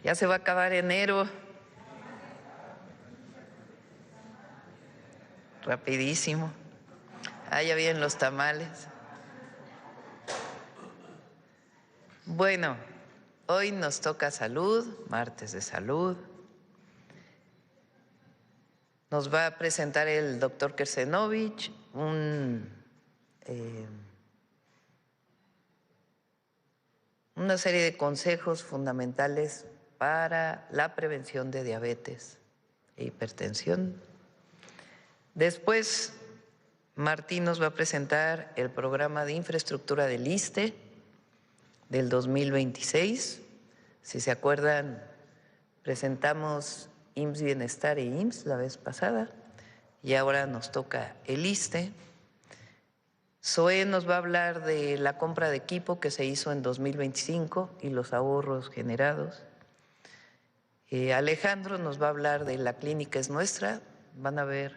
Ya se va a acabar enero. Rapidísimo. Ah, ya vienen los tamales. Bueno, hoy nos toca salud, martes de salud. Nos va a presentar el doctor Kersenovich una serie de consejos fundamentales para la prevención de diabetes e hipertensión. Después, Martín nos va a presentar el programa de infraestructura del ISSSTE del 2026. Si se acuerdan, presentamos IMSS Bienestar e IMSS la vez pasada y ahora nos toca el ISSSTE. Zoé nos va a hablar de la compra de equipo que se hizo en 2025 y los ahorros generados. Alejandro nos va a hablar de La Clínica es Nuestra. Van a ver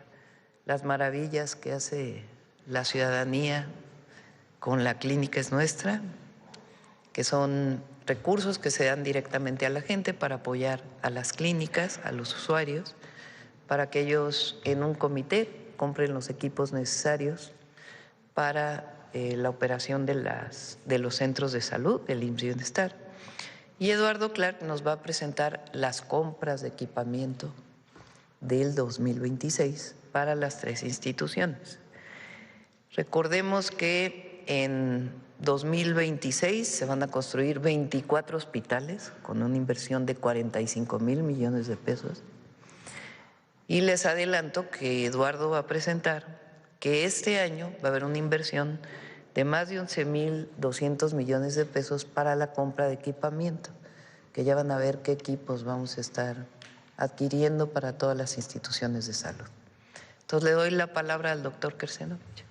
las maravillas que hace la ciudadanía con La Clínica es Nuestra, que son recursos que se dan directamente a la gente para apoyar a las clínicas, a los usuarios, para que ellos en un comité compren los equipos necesarios para la operación de los centros de salud del IMSS Bienestar. Y Eduardo Clark nos va a presentar las compras de equipamiento del 2026 para las 3 instituciones. Recordemos que en 2026 se van a construir 24 hospitales con una inversión de 45,000 millones de pesos. Y les adelanto que Eduardo va a presentar que este año va a haber una inversión de más de 11,200 millones de pesos para la compra de equipamiento, que ya van a ver qué equipos vamos a estar adquiriendo para todas las instituciones de salud. Entonces le doy la palabra al doctor Kersenovich.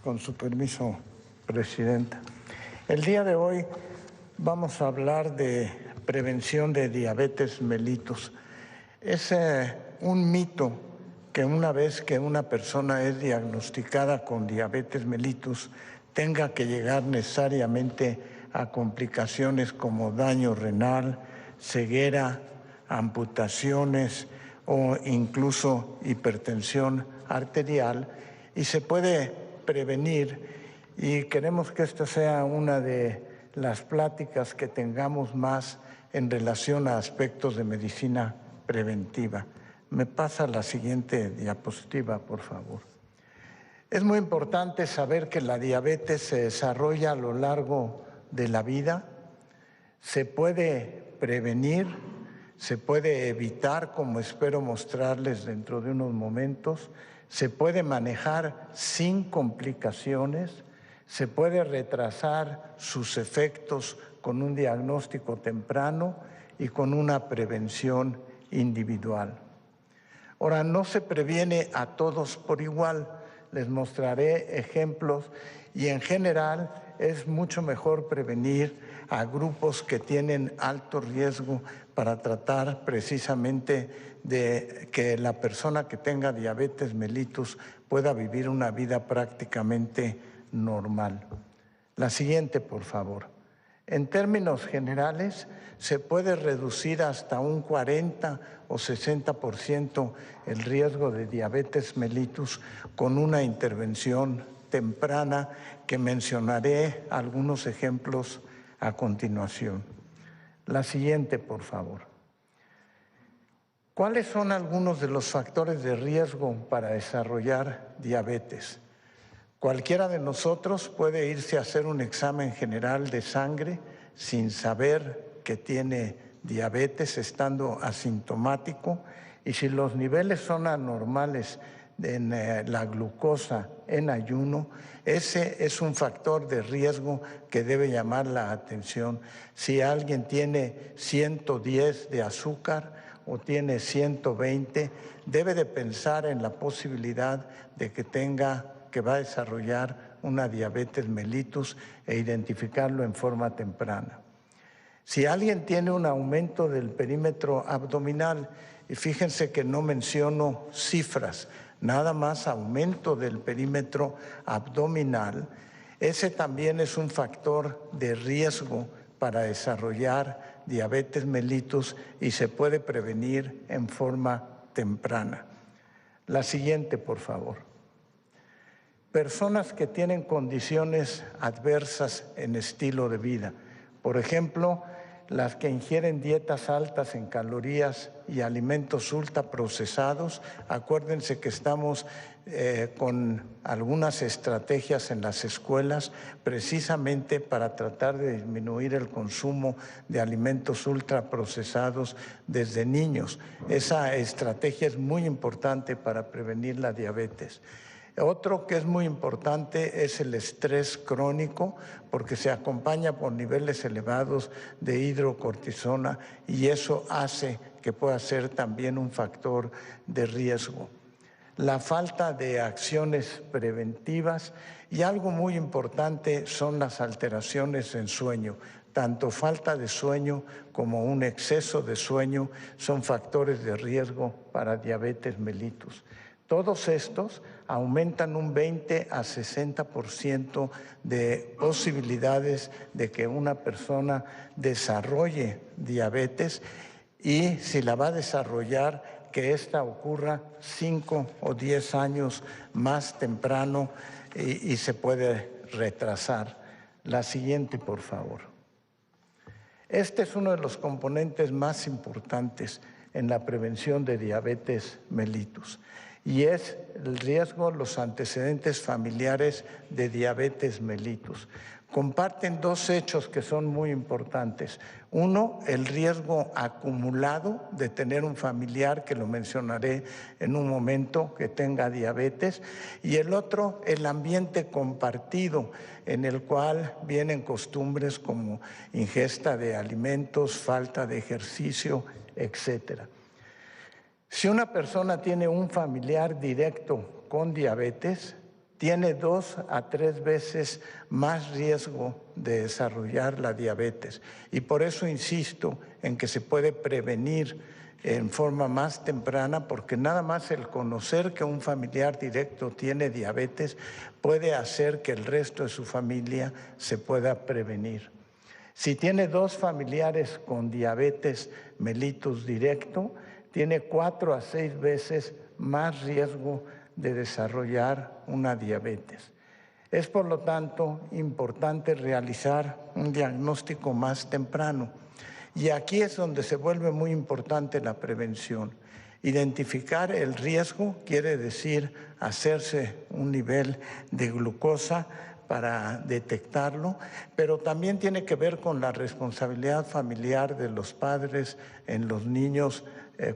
Con su permiso, Presidenta. El día de hoy vamos a hablar de prevención de diabetes mellitus. Es un mito que una vez que una persona es diagnosticada con diabetes mellitus tenga que llegar necesariamente a complicaciones como daño renal, ceguera, amputaciones o incluso hipertensión arterial, y se puede prevenir, y queremos que esta sea una de las pláticas que tengamos más en relación a aspectos de medicina preventiva. Me pasa la siguiente diapositiva, por favor. Es muy importante saber que la diabetes se desarrolla a lo largo de la vida, se puede prevenir, se puede evitar, como espero mostrarles dentro de unos momentos, se puede manejar sin complicaciones, se puede retrasar sus efectos con un diagnóstico temprano y con una prevención individual. Ahora, no se previene a todos por igual. Les mostraré ejemplos y en general es mucho mejor prevenir a grupos que tienen alto riesgo para tratar precisamente de que la persona que tenga diabetes mellitus pueda vivir una vida prácticamente normal. La siguiente, por favor. En términos generales, se puede reducir hasta un 40 o 60% el riesgo de diabetes mellitus con una intervención temprana, que mencionaré algunos ejemplos a continuación. La siguiente, por favor. ¿Cuáles son algunos de los factores de riesgo para desarrollar diabetes? Cualquiera de nosotros puede irse a hacer un examen general de sangre sin saber que tiene diabetes, estando asintomático, y si los niveles son anormales en la glucosa en ayuno, ese es un factor de riesgo que debe llamar la atención. Si alguien tiene 110 de azúcar o tiene 120, debe de pensar en la posibilidad de que va a desarrollar una diabetes mellitus e identificarlo en forma temprana. Si alguien tiene un aumento del perímetro abdominal, y fíjense que no menciono cifras, nada más aumento del perímetro abdominal, ese también es un factor de riesgo para desarrollar diabetes mellitus y se puede prevenir en forma temprana. La siguiente, por favor. Personas que tienen condiciones adversas en estilo de vida. Por ejemplo, las que ingieren dietas altas en calorías y alimentos ultraprocesados. Acuérdense que estamos con algunas estrategias en las escuelas precisamente para tratar de disminuir el consumo de alimentos ultraprocesados desde niños. Esa estrategia es muy importante para prevenir la diabetes. Otro que es muy importante es el estrés crónico, porque se acompaña por niveles elevados de hidrocortisona y eso hace que pueda ser también un factor de riesgo. La falta de acciones preventivas y algo muy importante son las alteraciones en sueño. Tanto falta de sueño como un exceso de sueño son factores de riesgo para diabetes mellitus. Todos estos aumentan un 20 a 60% de posibilidades de que una persona desarrolle diabetes y si la va a desarrollar, que esta ocurra 5 o 10 años más temprano y se puede retrasar. La siguiente, por favor. Este es uno de los componentes más importantes en la prevención de diabetes mellitus y es el riesgo, los antecedentes familiares de diabetes mellitus. Comparten dos hechos que son muy importantes. Uno, el riesgo acumulado de tener un familiar, que lo mencionaré en un momento, que tenga diabetes, y el otro, el ambiente compartido, en el cual vienen costumbres como ingesta de alimentos, falta de ejercicio, etcétera. Si una persona tiene un familiar directo con diabetes, tiene 2 a 3 veces más riesgo de desarrollar la diabetes. Y por eso insisto en que se puede prevenir en forma más temprana, porque nada más el conocer que un familiar directo tiene diabetes puede hacer que el resto de su familia se pueda prevenir. Si tiene 2 familiares con diabetes mellitus directo, tiene 4 a 6 veces más riesgo de desarrollar una diabetes. Es por lo tanto importante realizar un diagnóstico más temprano. Y aquí es donde se vuelve muy importante la prevención. Identificar el riesgo quiere decir hacerse un nivel de glucosa para detectarlo, pero también tiene que ver con la responsabilidad familiar de los padres en los niños.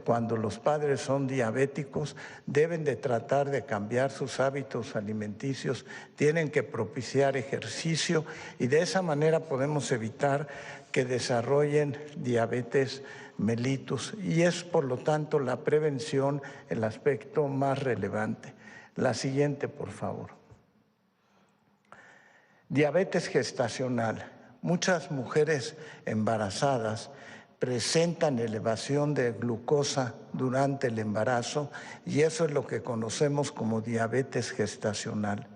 Cuando los padres son diabéticos, deben de tratar de cambiar sus hábitos alimenticios, tienen que propiciar ejercicio y de esa manera podemos evitar que desarrollen diabetes mellitus y es por lo tanto la prevención el aspecto más relevante. La siguiente, por favor. Diabetes gestacional. Muchas mujeres embarazadas presentan elevación de glucosa durante el embarazo y eso es lo que conocemos como diabetes gestacional.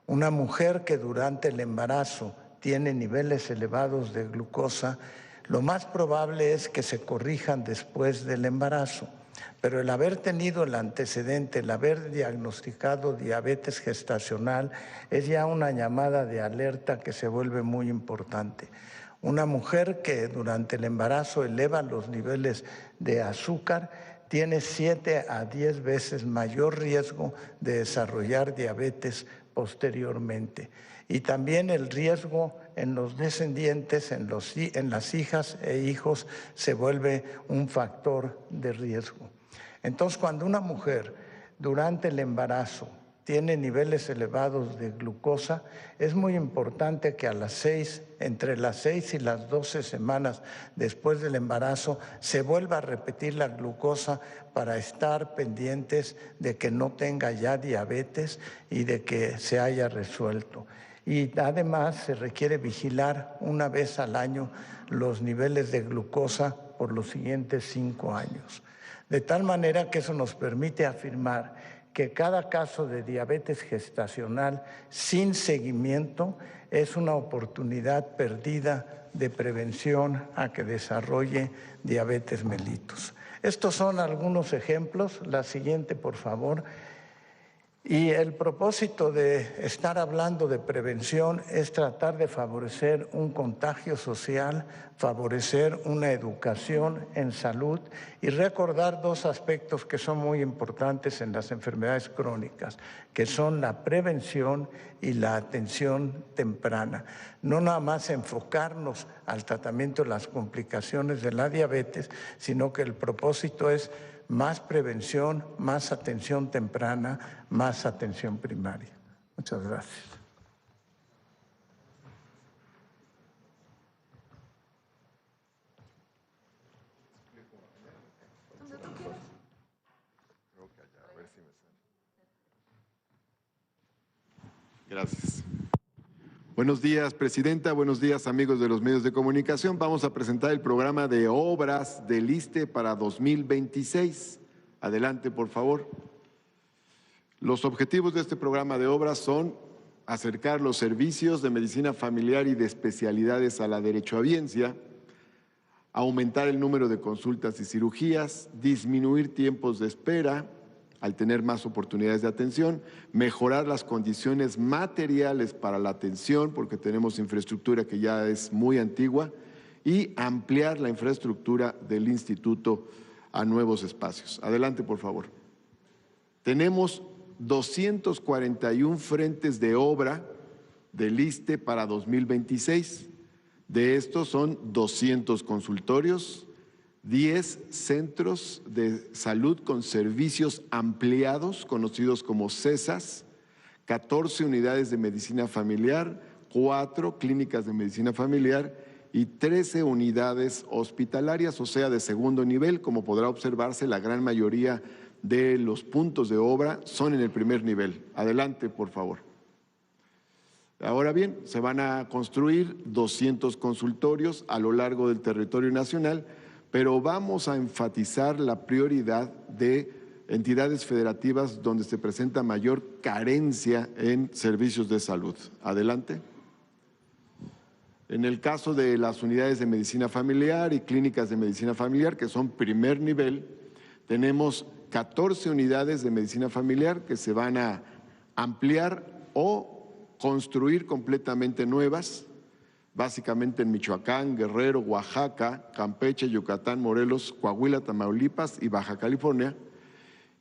Una mujer que durante el embarazo tiene niveles elevados de glucosa, lo más probable es que se corrijan después del embarazo, pero el haber tenido el antecedente, el haber diagnosticado diabetes gestacional es ya una llamada de alerta que se vuelve muy importante. Una mujer que durante el embarazo eleva los niveles de azúcar tiene 7 a 10 veces mayor riesgo de desarrollar diabetes posteriormente. Y también el riesgo en los descendientes, en las hijas e hijos, se vuelve un factor de riesgo. Entonces, cuando una mujer durante el embarazo tiene niveles elevados de glucosa, es muy importante que entre las 6 y las 12 semanas después del embarazo se vuelva a repetir la glucosa para estar pendientes de que no tenga ya diabetes y de que se haya resuelto. Y además se requiere vigilar una vez al año los niveles de glucosa por los siguientes 5 años. De tal manera que eso nos permite afirmar que cada caso de diabetes gestacional sin seguimiento es una oportunidad perdida de prevención a que desarrolle diabetes mellitus. Estos son algunos ejemplos. La siguiente, por favor. Y el propósito de estar hablando de prevención es tratar de favorecer un contagio social, favorecer una educación en salud y recordar dos aspectos que son muy importantes en las enfermedades crónicas, que son la prevención y la atención temprana. No nada más enfocarnos al tratamiento de las complicaciones de la diabetes, sino que el propósito es más prevención, más atención temprana, más atención primaria. Muchas gracias. Gracias. Buenos días, presidenta. Buenos días, amigos de los medios de comunicación. Vamos a presentar el programa de obras del ISSSTE para 2026. Adelante, por favor. Los objetivos de este programa de obras son acercar los servicios de medicina familiar y de especialidades a la derechohabiencia, aumentar el número de consultas y cirugías, disminuir tiempos de espera al tener más oportunidades de atención, mejorar las condiciones materiales para la atención, porque tenemos infraestructura que ya es muy antigua, y ampliar la infraestructura del instituto a nuevos espacios. Adelante, por favor. Tenemos 241 frentes de obra del ISSSTE para 2026. De estos son 200 consultorios, 10 centros de salud con servicios ampliados, conocidos como CESAS, 14 unidades de medicina familiar, 4 clínicas de medicina familiar y 13 unidades hospitalarias, o sea, de segundo nivel. Como podrá observarse, la gran mayoría de los puntos de obra son en el primer nivel. Adelante, por favor. Ahora bien, se van a construir 200 consultorios a lo largo del territorio nacional, pero vamos a enfatizar la prioridad de entidades federativas donde se presenta mayor carencia en servicios de salud. Adelante. En el caso de las unidades de medicina familiar y clínicas de medicina familiar, que son primer nivel, tenemos 14 unidades de medicina familiar que se van a ampliar o construir completamente nuevas, básicamente en Michoacán, Guerrero, Oaxaca, Campeche, Yucatán, Morelos, Coahuila, Tamaulipas y Baja California.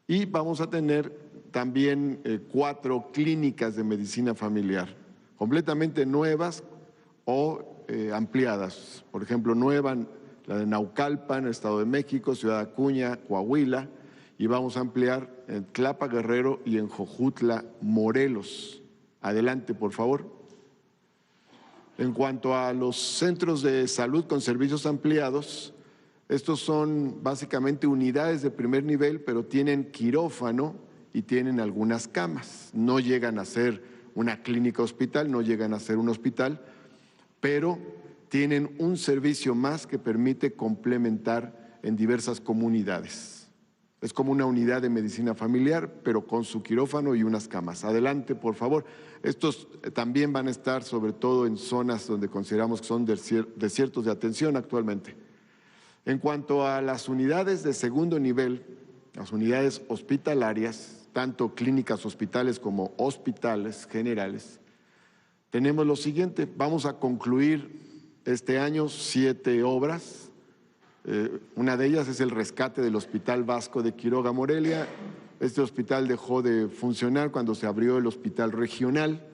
Y vamos a tener también 4 clínicas de medicina familiar, completamente nuevas o ampliadas. Por ejemplo, nueva, la de Naucalpan, Estado de México, Ciudad Acuña, Coahuila, y vamos a ampliar en Tlapa, Guerrero y en Jojutla, Morelos. Adelante, por favor. En cuanto a los centros de salud con servicios ampliados, estos son básicamente unidades de primer nivel, pero tienen quirófano y tienen algunas camas. No llegan a ser una clínica hospital, no llegan a ser un hospital, pero tienen un servicio más que permite complementar en diversas comunidades. Es como una unidad de medicina familiar, pero con su quirófano y unas camas. Adelante, por favor. Estos también van a estar sobre todo en zonas donde consideramos que son desiertos de atención actualmente. En cuanto a las unidades de segundo nivel, las unidades hospitalarias, tanto clínicas hospitales como hospitales generales, tenemos lo siguiente. Vamos a concluir este año 7 obras. Una de ellas es el rescate del Hospital Vasco de Quiroga, Morelia. Este hospital dejó de funcionar cuando se abrió el hospital regional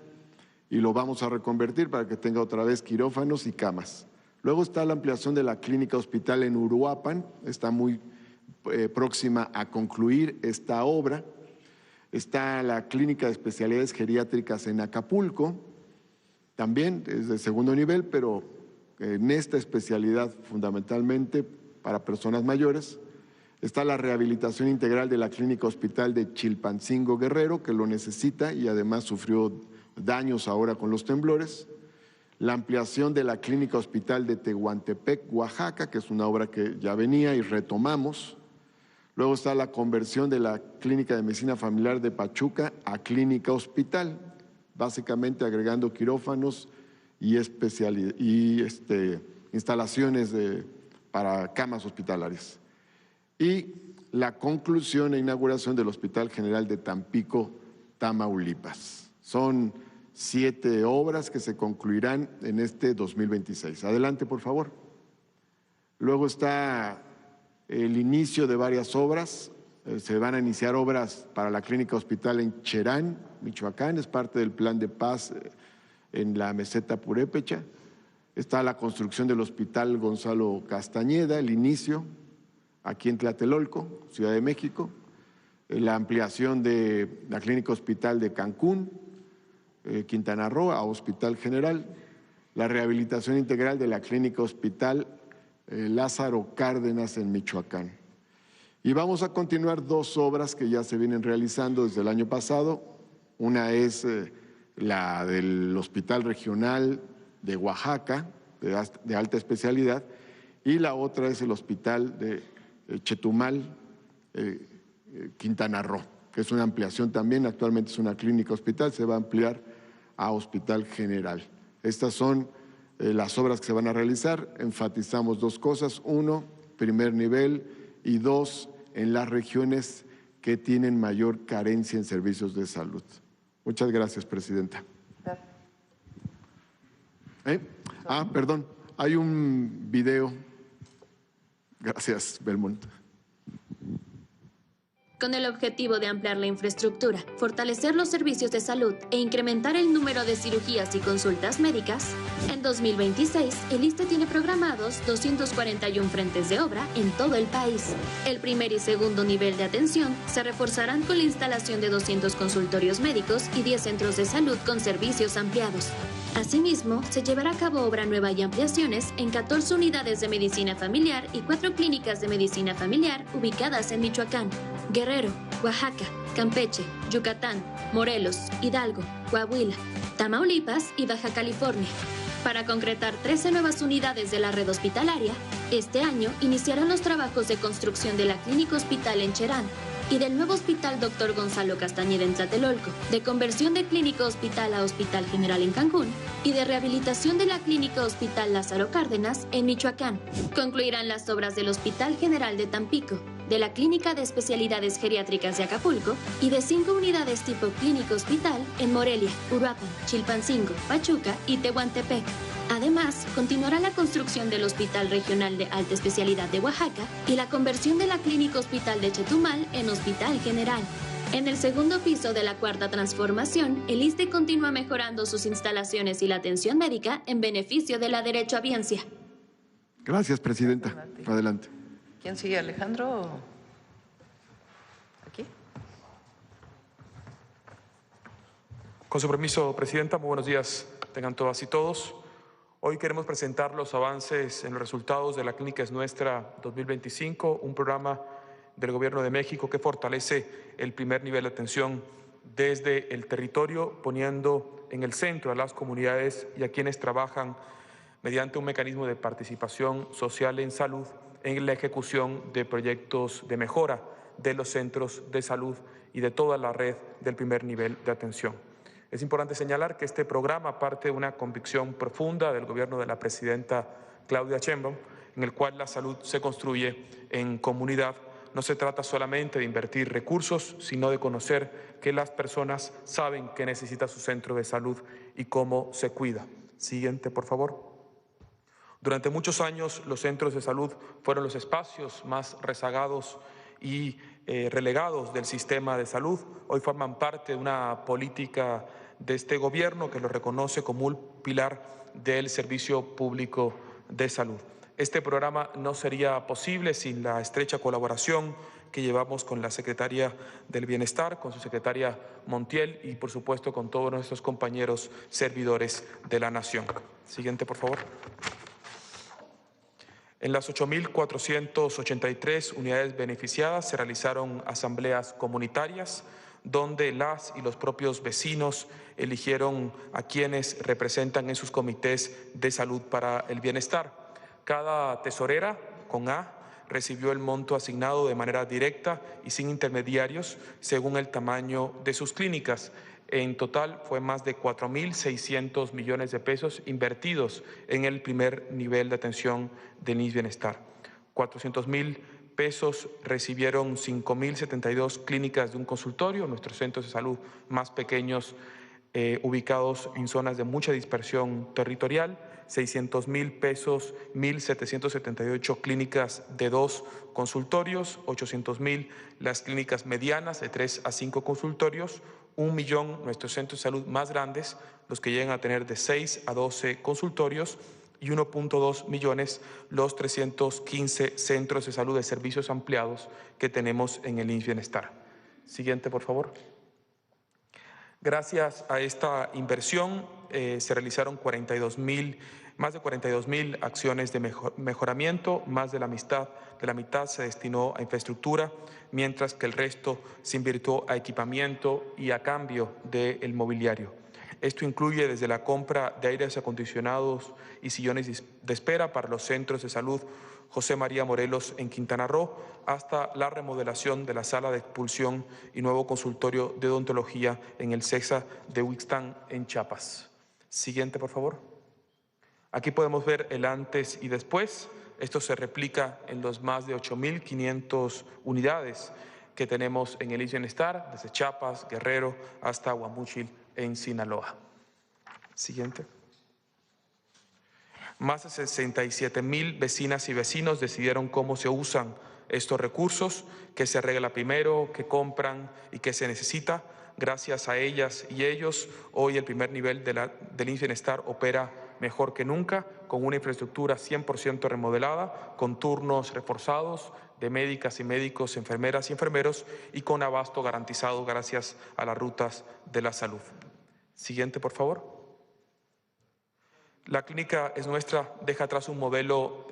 y lo vamos a reconvertir para que tenga otra vez quirófanos y camas. Luego está la ampliación de la clínica hospital en Uruapan, está muy próxima a concluir esta obra. Está la clínica de especialidades geriátricas en Acapulco, también es de segundo nivel, pero en esta especialidad fundamentalmente para personas mayores. Está la rehabilitación integral de la clínica hospital de Chilpancingo, Guerrero, que lo necesita y además sufrió daños ahora con los temblores. La ampliación de la clínica hospital de Tehuantepec, Oaxaca, que es una obra que ya venía y retomamos. Luego está la conversión de la Clínica de Medicina Familiar de Pachuca a clínica hospital, básicamente agregando quirófanos y instalaciones para camas hospitalarias. Y la conclusión e inauguración del Hospital General de Tampico, Tamaulipas. Son 7 obras que se concluirán en este 2026. Adelante, por favor. Luego está el inicio de varias obras. Se van a iniciar obras para la clínica hospital en Cherán, Michoacán, es parte del plan de paz en la meseta purépecha. Está la construcción del Hospital Gonzalo Castañeda, el inicio, aquí en Tlatelolco, Ciudad de México. La ampliación de la clínica hospital de Cancún, Quintana Roo, a Hospital General. La rehabilitación integral de la clínica hospital Lázaro Cárdenas en Michoacán. Y vamos a continuar 2 obras que ya se vienen realizando desde el año pasado. Una es la del Hospital Regional de Oaxaca, de alta especialidad, y la otra es el Hospital de Chetumal, Quintana Roo, que es una ampliación también. Actualmente es una clínica hospital, se va a ampliar a Hospital General. Estas son las obras que se van a realizar. Enfatizamos 2 cosas: 1, primer nivel, y 2, en las regiones que tienen mayor carencia en servicios de salud. Muchas gracias, presidenta. Perdón, hay un video. Gracias, Belmont. Con el objetivo de ampliar la infraestructura, fortalecer los servicios de salud e incrementar el número de cirugías y consultas médicas, en 2026 el ISSSTE tiene programados 241 frentes de obra en todo el país. El primer y segundo nivel de atención se reforzarán con la instalación de 200 consultorios médicos y 10 centros de salud con servicios ampliados. Asimismo, se llevará a cabo obra nueva y ampliaciones en 14 unidades de medicina familiar y 4 clínicas de medicina familiar ubicadas en Michoacán, Guerrero, Oaxaca, Campeche, Yucatán, Morelos, Hidalgo, Coahuila, Tamaulipas y Baja California. Para concretar 13 nuevas unidades de la red hospitalaria, este año iniciarán los trabajos de construcción de la clínica hospital en Cherán y del nuevo Hospital Dr. Gonzalo Castañeda en Tlatelolco, de conversión de clínica hospital a Hospital General en Cancún y de rehabilitación de la clínica hospital Lázaro Cárdenas en Michoacán. Concluirán las obras del Hospital General de Tampico, de la Clínica de Especialidades Geriátricas de Acapulco y de 5 unidades tipo clínica hospital en Morelia, Uruapan, Chilpancingo, Pachuca y Tehuantepec. Además, continuará la construcción del Hospital Regional de Alta Especialidad de Oaxaca y la conversión de la Clínica Hospital de Chetumal en Hospital General. En el segundo piso de la 4ª transformación, el ISSSTE continúa mejorando sus instalaciones y la atención médica en beneficio de la derechohabiencia. Gracias, presidenta. Adelante. ¿Quién sigue, Alejandro? ¿Aquí? Con su permiso, presidenta, muy buenos días tengan todas y todos. Hoy queremos presentar los avances en los resultados de la Clínica es Nuestra 2025, un programa del Gobierno de México que fortalece el primer nivel de atención desde el territorio, poniendo en el centro a las comunidades y a quienes trabajan mediante un mecanismo de participación social en salud en la ejecución de proyectos de mejora de los centros de salud y de toda la red del primer nivel de atención. Es importante señalar que este programa parte de una convicción profunda del gobierno de la presidenta Claudia Sheinbaum, en el cual la salud se construye en comunidad. No se trata solamente de invertir recursos, sino de conocer que las personas saben qué necesita su centro de salud y cómo se cuida. Siguiente, por favor. Durante muchos años, los centros de salud fueron los espacios más rezagados y relegados del sistema de salud. Hoy forman parte de una política de este gobierno que lo reconoce como un pilar del servicio público de salud. Este programa no sería posible sin la estrecha colaboración que llevamos con la Secretaría del Bienestar, con su secretaria Montiel y, por supuesto, con todos nuestros compañeros servidores de la Nación. Siguiente, por favor. En las 8.483 unidades beneficiadas se realizaron asambleas comunitarias donde las y los propios vecinos eligieron a quienes representan en sus comités de salud para el bienestar. Cada tesorera, con A, recibió el monto asignado de manera directa y sin intermediarios según el tamaño de sus clínicas. En total fue más de 4.600 millones de pesos invertidos en el primer nivel de atención del IMSS Bienestar. 400.000 pesos recibieron 5.072 clínicas de un consultorio, nuestros centros de salud más pequeños ubicados en zonas de mucha dispersión territorial. 600.000 pesos, 1.778 clínicas de 2 consultorios, 800.000 las clínicas medianas de 3 a 5 consultorios, 1 millón nuestros centros de salud más grandes, los que llegan a tener de 6 a 12 consultorios, y 1.2 millones los 315 centros de salud de servicios ampliados que tenemos en el IMSS Bienestar. Siguiente, por favor. Gracias a esta inversión se realizaron más de 42.000 acciones de mejoramiento, más de la mitad se destinó a infraestructura, mientras que el resto se invirtió a equipamiento y a cambio del mobiliario. Esto incluye desde la compra de aires acondicionados y sillones de espera para los centros de salud José María Morelos en Quintana Roo, hasta la remodelación de la sala de expulsión y nuevo consultorio de odontología en el CEXA de Huixtán, en Chiapas. Siguiente, por favor. Aquí podemos ver el antes y después. Esto se replica en los más de 8.500 unidades que tenemos en el IMSS Bienestar, desde Chiapas, Guerrero, hasta Guamúchil, en Sinaloa. Siguiente. Más de 67.000 vecinas y vecinos decidieron cómo se usan estos recursos, qué se arregla primero, qué compran y qué se necesita. Gracias a ellas y ellos, hoy el primer nivel del IMSS Bienestar opera mejor que nunca, con una infraestructura 100% remodelada, con turnos reforzados de médicas y médicos, enfermeras y enfermeros, y con abasto garantizado gracias a las rutas de la salud. Siguiente, por favor. La Clínica es Nuestra deja atrás un modelo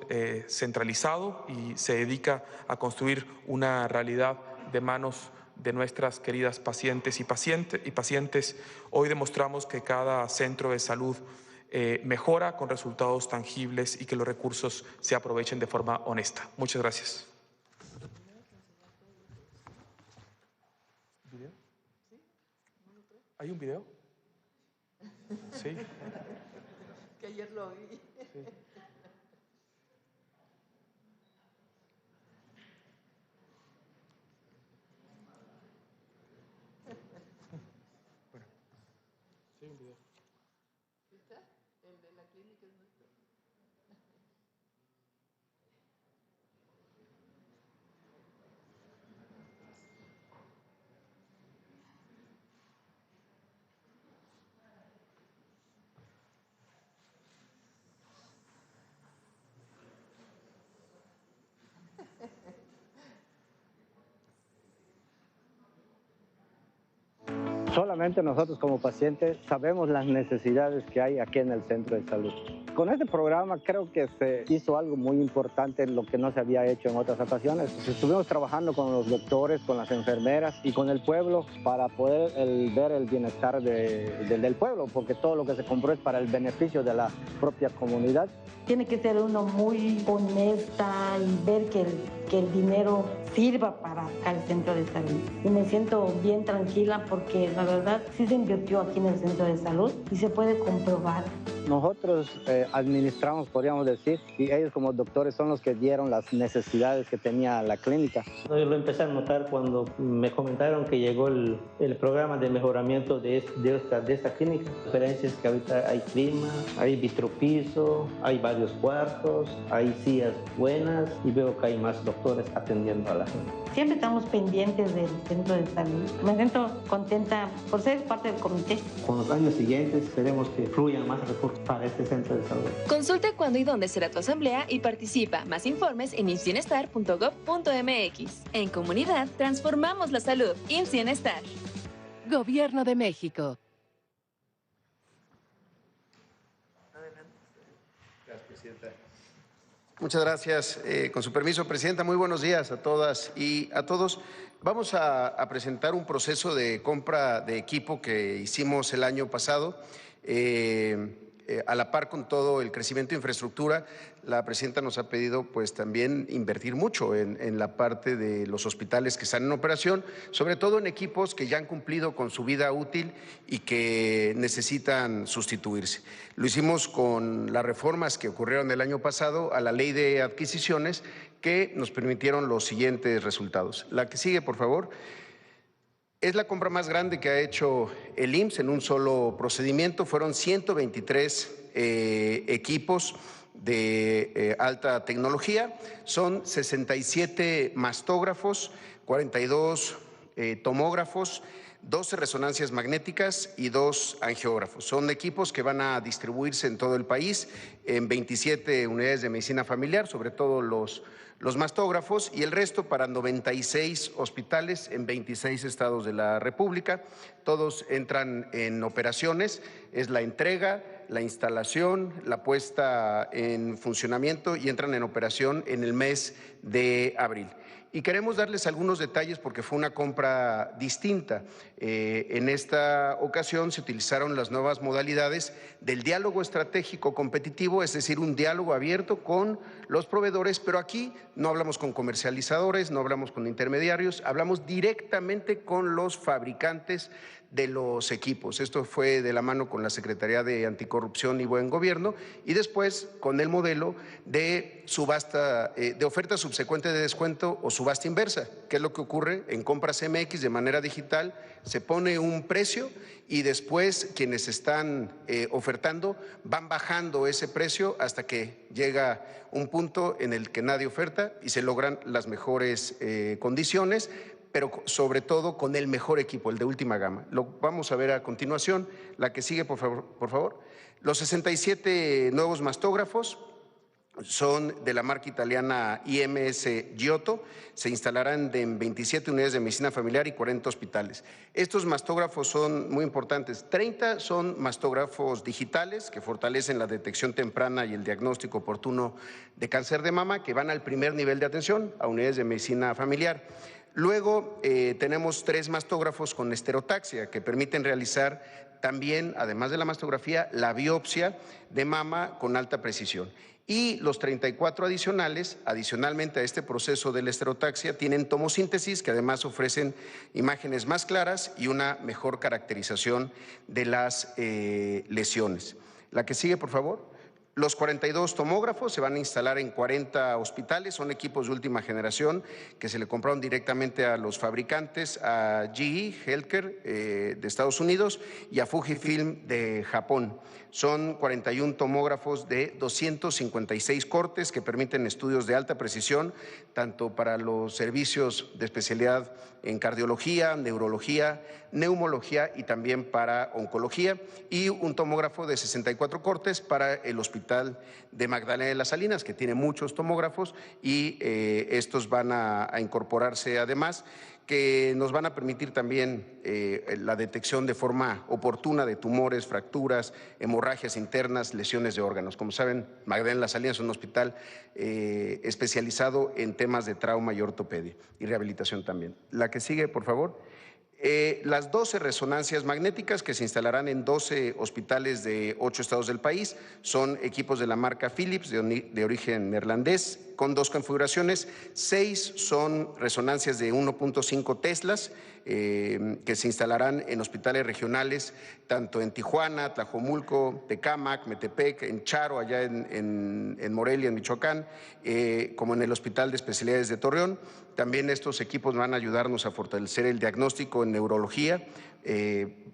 centralizado y se dedica a construir una realidad de manos de nuestras queridas pacientes y pacientes. Hoy demostramos que cada centro de salud mejora con resultados tangibles y que los recursos se aprovechen de forma honesta. Muchas gracias. ¿Hay un video? Sí. Que ayer lo vi. Sí. Bueno, sí, un video. ¿Está? El de la Clínica es Nuestra. Solamente nosotros como pacientes sabemos las necesidades que hay aquí en el centro de salud. Con este programa creo que se hizo algo muy importante en lo que no se había hecho en otras ocasiones. Estuvimos trabajando con los doctores, con las enfermeras y con el pueblo para poder ver el bienestar del pueblo, porque todo lo que se compró es para el beneficio de la propia comunidad. Tiene que ser uno muy honesta y ver que el dinero sirva para el centro de salud. Y me siento bien tranquila porque la verdad sí se invirtió aquí en el centro de salud y se puede comprobar. Nosotros administramos, podríamos decir, y ellos como doctores son los que dieron las necesidades que tenía la clínica. Yo lo empecé a notar cuando me comentaron que llegó el programa de mejoramiento de esta clínica. La diferencia es que ahorita hay clima, hay vitropiso, hay varios cuartos, hay sillas buenas y veo que hay más doctores atendiendo a la gente. Siempre estamos pendientes del centro de salud. Me siento contenta por ser parte del comité. Con los años siguientes esperemos que fluyan más recursos para este centro de salud. Consulta cuándo y dónde será tu asamblea y participa. Más informes en imsbienestar.gov.mx. En comunidad, transformamos la salud. IMSS Bienestar. Gobierno de México. Gracias, Presidenta. Muchas gracias. Con su permiso, Presidenta, muy buenos días a todas y a todos. Vamos a presentar un proceso de compra de equipo que hicimos el año pasado. a la par con todo el crecimiento de infraestructura, la presidenta nos ha pedido pues también invertir mucho en la parte de los hospitales que están en operación, sobre todo en equipos que ya han cumplido con su vida útil y que necesitan sustituirse. Lo hicimos con las reformas que ocurrieron el año pasado a la ley de adquisiciones que nos permitieron los siguientes resultados. La que sigue, por favor. Es la compra más grande que ha hecho el IMSS en un solo procedimiento. Fueron 123 equipos de alta tecnología. Son 67 mastógrafos, 42 tomógrafos, 12 resonancias magnéticas y 2 angiógrafos. Son equipos que van a distribuirse en todo el país en 27 unidades de medicina familiar, sobre todo los mastógrafos, y el resto para 96 hospitales en 26 estados de la República. Todos entran en operaciones, es la entrega, la instalación, la puesta en funcionamiento y entran en operación en el mes de abril. Y queremos darles algunos detalles porque fue una compra distinta. En esta ocasión se utilizaron las nuevas modalidades del diálogo estratégico competitivo, es decir, un diálogo abierto con los proveedores, pero aquí no hablamos con comercializadores, no hablamos con intermediarios, hablamos directamente con los fabricantes de los equipos. Esto fue de la mano con la Secretaría de Anticorrupción y Buen Gobierno y después con el modelo de subasta, de oferta subsecuente de descuento o subasta inversa, que es lo que ocurre en Compras MX de manera digital. Se pone un precio y después quienes están ofertando van bajando ese precio hasta que llega un punto en el que nadie oferta y se logran las mejores condiciones, pero sobre todo con el mejor equipo, el de última gama. Lo vamos a ver a continuación. La que sigue, por favor. Los 67 nuevos mastógrafos son de la marca italiana IMS Giotto, se instalarán en 27 unidades de medicina familiar y 40 hospitales. Estos mastógrafos son muy importantes. 30 son mastógrafos digitales que fortalecen la detección temprana y el diagnóstico oportuno de cáncer de mama, que van al primer nivel de atención, a unidades de medicina familiar. Luego tenemos 3 mastógrafos con esterotaxia que permiten realizar también, además de la mastografía, la biopsia de mama con alta precisión. Y los 34 adicionalmente a este proceso de la esterotaxia, tienen tomosíntesis que además ofrecen imágenes más claras y una mejor caracterización de las lesiones. La que sigue, por favor. Los 42 tomógrafos se van a instalar en 40 hospitales, son equipos de última generación que se le compraron directamente a los fabricantes, a GE Healthcare de Estados Unidos y a Fujifilm de Japón. Son 41 tomógrafos de 256 cortes que permiten estudios de alta precisión, tanto para los servicios de especialidad en cardiología, neurología, neumología y también para oncología, y un tomógrafo de 64 cortes para el Hospital de Magdalena de las Salinas, que tiene muchos tomógrafos, y estos van a incorporarse además, que nos van a permitir también la detección de forma oportuna de tumores, fracturas, hemorragias internas, lesiones de órganos. Como saben, Magdalena de las Salinas es un hospital especializado en temas de trauma y ortopedia y rehabilitación también. La que sigue, por favor. Las 12 resonancias magnéticas que se instalarán en 12 hospitales de 8 estados del país son equipos de la marca Philips de origen neerlandés con 2 configuraciones. 6 son resonancias de 1.5 teslas que se instalarán en hospitales regionales tanto en Tijuana, Tlajomulco, Tecámac, Metepec, en Charo, allá en Morelia, en Michoacán, como en el Hospital de Especialidades de Torreón. También estos equipos van a ayudarnos a fortalecer el diagnóstico en neurología,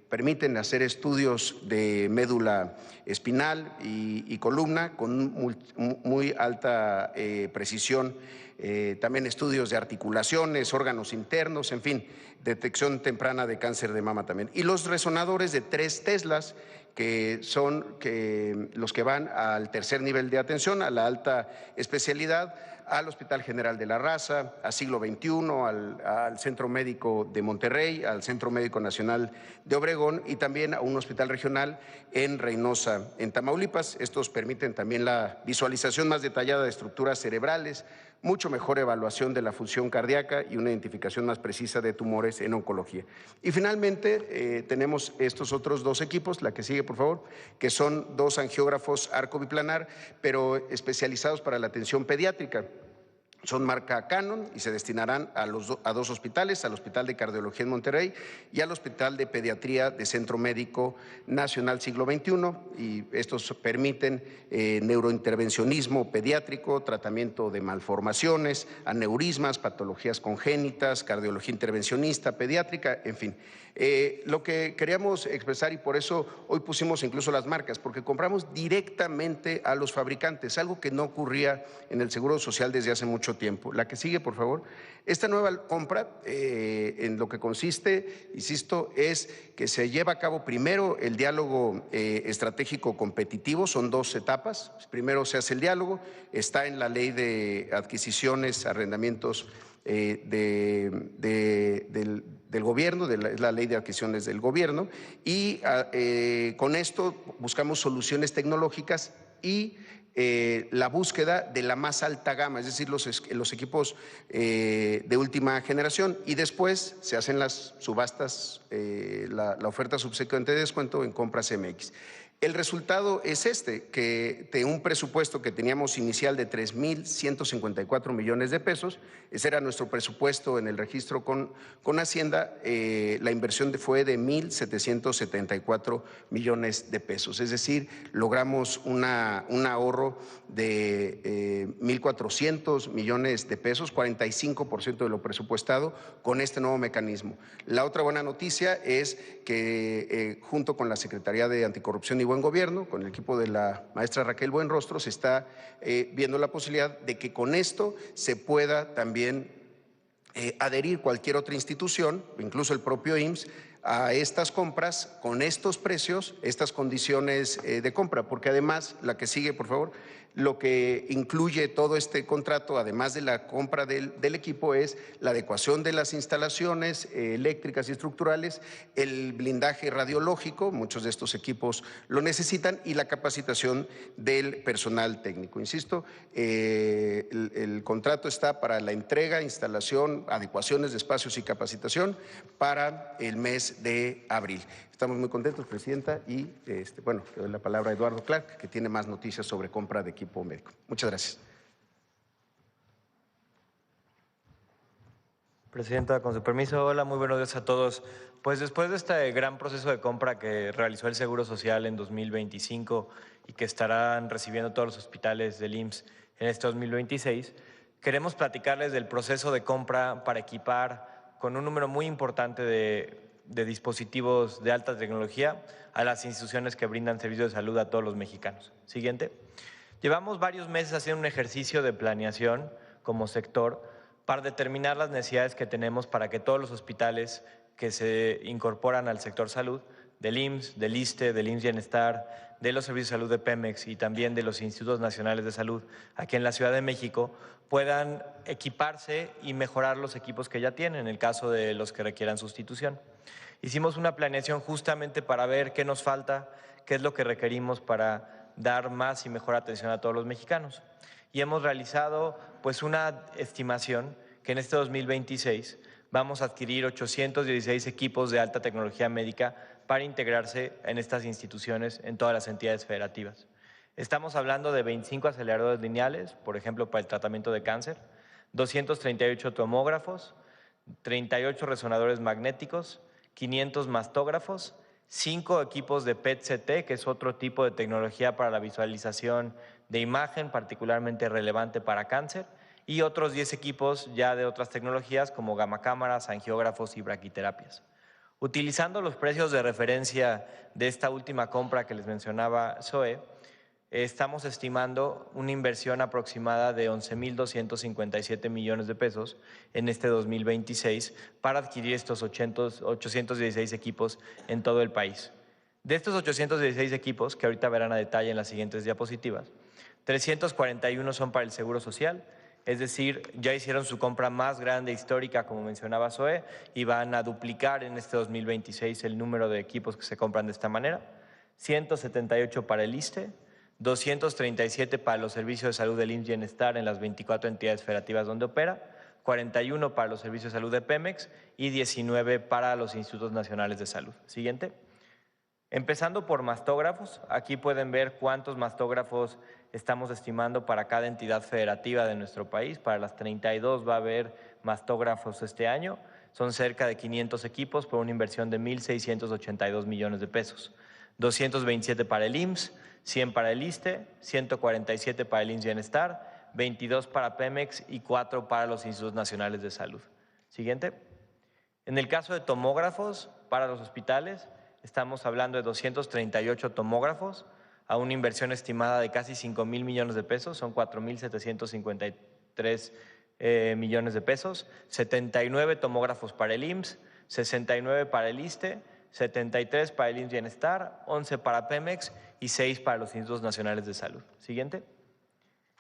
permiten hacer estudios de médula espinal y columna con muy alta precisión, también estudios de articulaciones, órganos internos, en fin, detección temprana de cáncer de mama también. Y los resonadores de 3 teslas, que son los que van al tercer nivel de atención, a la alta especialidad, al Hospital General de la Raza, a Siglo XXI, al Centro Médico de Monterrey, al Centro Médico Nacional de Obregón y también a un hospital regional en Reynosa, en Tamaulipas. Estos permiten también la visualización más detallada de estructuras cerebrales, mucho mejor evaluación de la función cardíaca y una identificación más precisa de tumores en oncología. Y finalmente tenemos estos otros 2 equipos, la que sigue por favor, que son 2 angiógrafos arco biplanar, pero especializados para la atención pediátrica. Son marca Canon y se destinarán a 2 hospitales, al Hospital de Cardiología en Monterrey y al Hospital de Pediatría de Centro Médico Nacional Siglo XXI. Y estos permiten neurointervencionismo pediátrico, tratamiento de malformaciones, aneurismas, patologías congénitas, cardiología intervencionista pediátrica, en fin. Lo que queríamos expresar, y por eso hoy pusimos incluso las marcas, porque compramos directamente a los fabricantes, algo que no ocurría en el Seguro Social desde hace mucho tiempo. La que sigue, por favor. Esta nueva compra, en lo que consiste, insisto, es que se lleva a cabo primero el diálogo estratégico competitivo, son 2 etapas. Primero se hace el diálogo, está en la ley de adquisiciones, arrendamientos del gobierno, es la ley de adquisiciones del gobierno, y con esto buscamos soluciones tecnológicas y la búsqueda de la más alta gama, es decir, los equipos de última generación, y después se hacen las subastas, la oferta subsecuente de descuento en Compras MX. El resultado es que de un presupuesto que teníamos inicial de 3,154 millones de pesos, ese era nuestro presupuesto en el registro con Hacienda, la inversión fue de 1,774 millones de pesos, es decir, logramos un ahorro de 1,400 millones de pesos, 45% de lo presupuestado con este nuevo mecanismo. La otra buena noticia es que junto con la Secretaría de Anticorrupción y Buen Gobierno, con el equipo de la maestra Raquel Buenrostro, se está viendo la posibilidad de que con esto se pueda también adherir cualquier otra institución, incluso el propio IMSS, a estas compras con estos precios, estas condiciones de compra, porque además, la que sigue, por favor, lo que incluye todo este contrato, además de la compra del equipo, es la adecuación de las instalaciones eléctricas y estructurales, el blindaje radiológico, muchos de estos equipos lo necesitan, y la capacitación del personal técnico. Insisto, el contrato está para la entrega, instalación, adecuaciones de espacios y capacitación para el mes de abril. Estamos muy contentos, Presidenta, y bueno, le doy la palabra a Eduardo Clark, que tiene más noticias sobre compra de equipo médico. Muchas gracias. Presidenta, con su permiso, hola, muy buenos días a todos. Pues después de este gran proceso de compra que realizó el Seguro Social en 2025 y que estarán recibiendo todos los hospitales del IMSS en este 2026, queremos platicarles del proceso de compra para equipar con un número muy importante de dispositivos de alta tecnología a las instituciones que brindan servicios de salud a todos los mexicanos. Siguiente. Llevamos varios meses haciendo un ejercicio de planeación como sector para determinar las necesidades que tenemos para que todos los hospitales que se incorporan al sector salud, del IMSS, del ISSSTE, del IMSS Bienestar, de los servicios de salud de Pemex y también de los Institutos Nacionales de Salud aquí en la Ciudad de México, puedan equiparse y mejorar los equipos que ya tienen en el caso de los que requieran sustitución. Hicimos una planeación justamente para ver qué nos falta, qué es lo que requerimos para dar más y mejor atención a todos los mexicanos. Y hemos realizado pues una estimación que en este 2026 vamos a adquirir 816 equipos de alta tecnología médica para integrarse en estas instituciones en todas las entidades federativas. Estamos hablando de 25 aceleradores lineales, por ejemplo, para el tratamiento de cáncer, 238 tomógrafos, 38 resonadores magnéticos, 500 mastógrafos, 5 equipos de PET-CT, que es otro tipo de tecnología para la visualización de imagen, particularmente relevante para cáncer, y otros 10 equipos ya de otras tecnologías como gamacámaras, angiógrafos y braquiterapias. Utilizando los precios de referencia de esta última compra que les mencionaba Zoe, estamos estimando una inversión aproximada de 11,257 millones de pesos en este 2026 para adquirir estos 816 equipos en todo el país. De estos 816 equipos, que ahorita verán a detalle en las siguientes diapositivas, 341 son para el Seguro Social, Es decir, ya hicieron su compra más grande histórica, como mencionaba Zoe, y van a duplicar en este 2026 el número de equipos que se compran de esta manera. 178 para el ISSSTE, 237 para los servicios de salud del IMSS Bienestar en las 24 entidades federativas donde opera, 41 para los servicios de salud de Pemex y 19 para los institutos nacionales de salud. Siguiente. Empezando por mastógrafos, aquí pueden ver cuántos mastógrafos estamos estimando para cada entidad federativa de nuestro país. Para las 32 va a haber mastógrafos este año. Son cerca de 500 equipos por una inversión de 1.682 millones de pesos. 227 para el IMSS, 100 para el ISSSTE, 147 para el IMSS Bienestar, 22 para Pemex y 4 para los institutos nacionales de salud. Siguiente. En el caso de tomógrafos para los hospitales, estamos hablando de 238 tomógrafos a una inversión estimada de casi 5,000 millones de pesos, son 4,753 millones de pesos, 79 tomógrafos para el IMSS, 69 para el ISSSTE, 73 para el IMSS Bienestar, 11 para Pemex y 6 para los institutos nacionales de salud. Siguiente.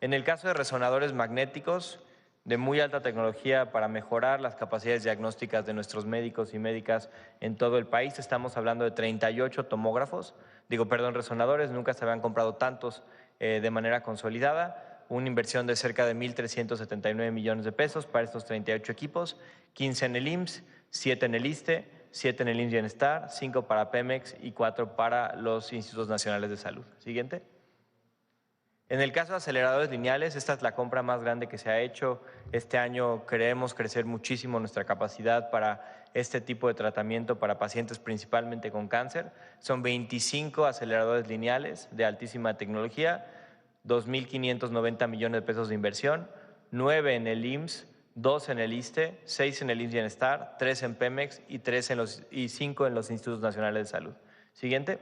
En el caso de resonadores magnéticos de muy alta tecnología para mejorar las capacidades diagnósticas de nuestros médicos y médicas en todo el país, estamos hablando de 38 resonadores, nunca se habían comprado tantos de manera consolidada, una inversión de cerca de 1.379 millones de pesos para estos 38 equipos, 15 en el IMSS, 7 en el ISSSTE, 7 en el IMSS Bienestar, 5 para Pemex y 4 para los institutos nacionales de salud. Siguiente. En el caso de aceleradores lineales, esta es la compra más grande que se ha hecho. Este año queremos crecer muchísimo nuestra capacidad para este tipo de tratamiento para pacientes principalmente con cáncer. Son 25 aceleradores lineales de altísima tecnología, 2.590 millones de pesos de inversión, 9 en el IMSS, 2 en el ISSSTE, 6 en el IMSS Bienestar, 3 en Pemex y 5 en los institutos nacionales de salud. Siguiente.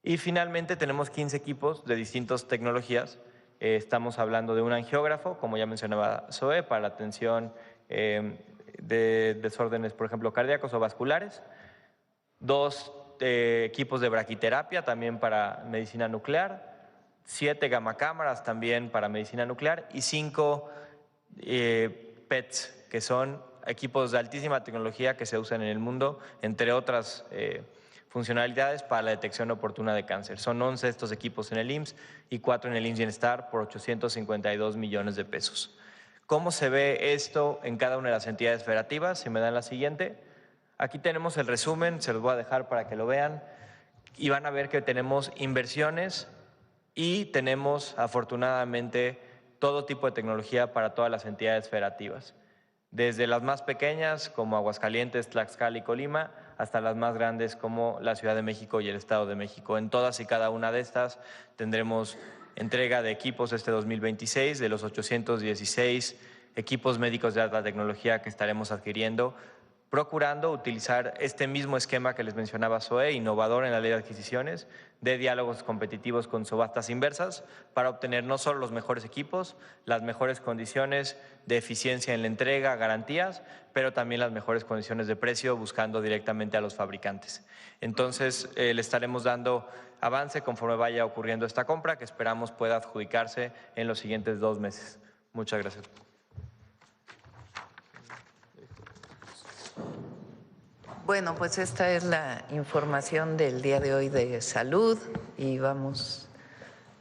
Y finalmente tenemos 15 equipos de distintas tecnologías. Estamos hablando de un angiógrafo, como ya mencionaba Zoe, para la atención de desórdenes, por ejemplo, cardíacos o vasculares. 2 equipos de braquiterapia, también para medicina nuclear. 7 gamacámaras, también para medicina nuclear. Y 5 PETs, que son equipos de altísima tecnología que se usan en el mundo, entre otras funcionalidades para la detección oportuna de cáncer. Son 11 estos equipos en el IMSS y 4 en el IMSS Bienestar por 852 millones de pesos. ¿Cómo se ve esto en cada una de las entidades federativas? Si me dan la siguiente. Aquí tenemos el resumen, se los voy a dejar para que lo vean, y van a ver que tenemos inversiones y tenemos afortunadamente todo tipo de tecnología para todas las entidades federativas. Desde las más pequeñas como Aguascalientes, Tlaxcala y Colima, hasta las más grandes como la Ciudad de México y el Estado de México. En todas y cada una de estas tendremos entrega de equipos este 2026, de los 816 equipos médicos de alta tecnología que estaremos adquiriendo, procurando utilizar este mismo esquema que les mencionaba Zoe, innovador en la ley de adquisiciones, de diálogos competitivos con subastas inversas, para obtener no solo los mejores equipos, las mejores condiciones de eficiencia en la entrega, garantías, pero también las mejores condiciones de precio, buscando directamente a los fabricantes. Entonces, le estaremos dando avance conforme vaya ocurriendo esta compra, que esperamos pueda adjudicarse en los siguientes 2 meses. Muchas gracias. Bueno, pues esta es la información del día de hoy de salud y vamos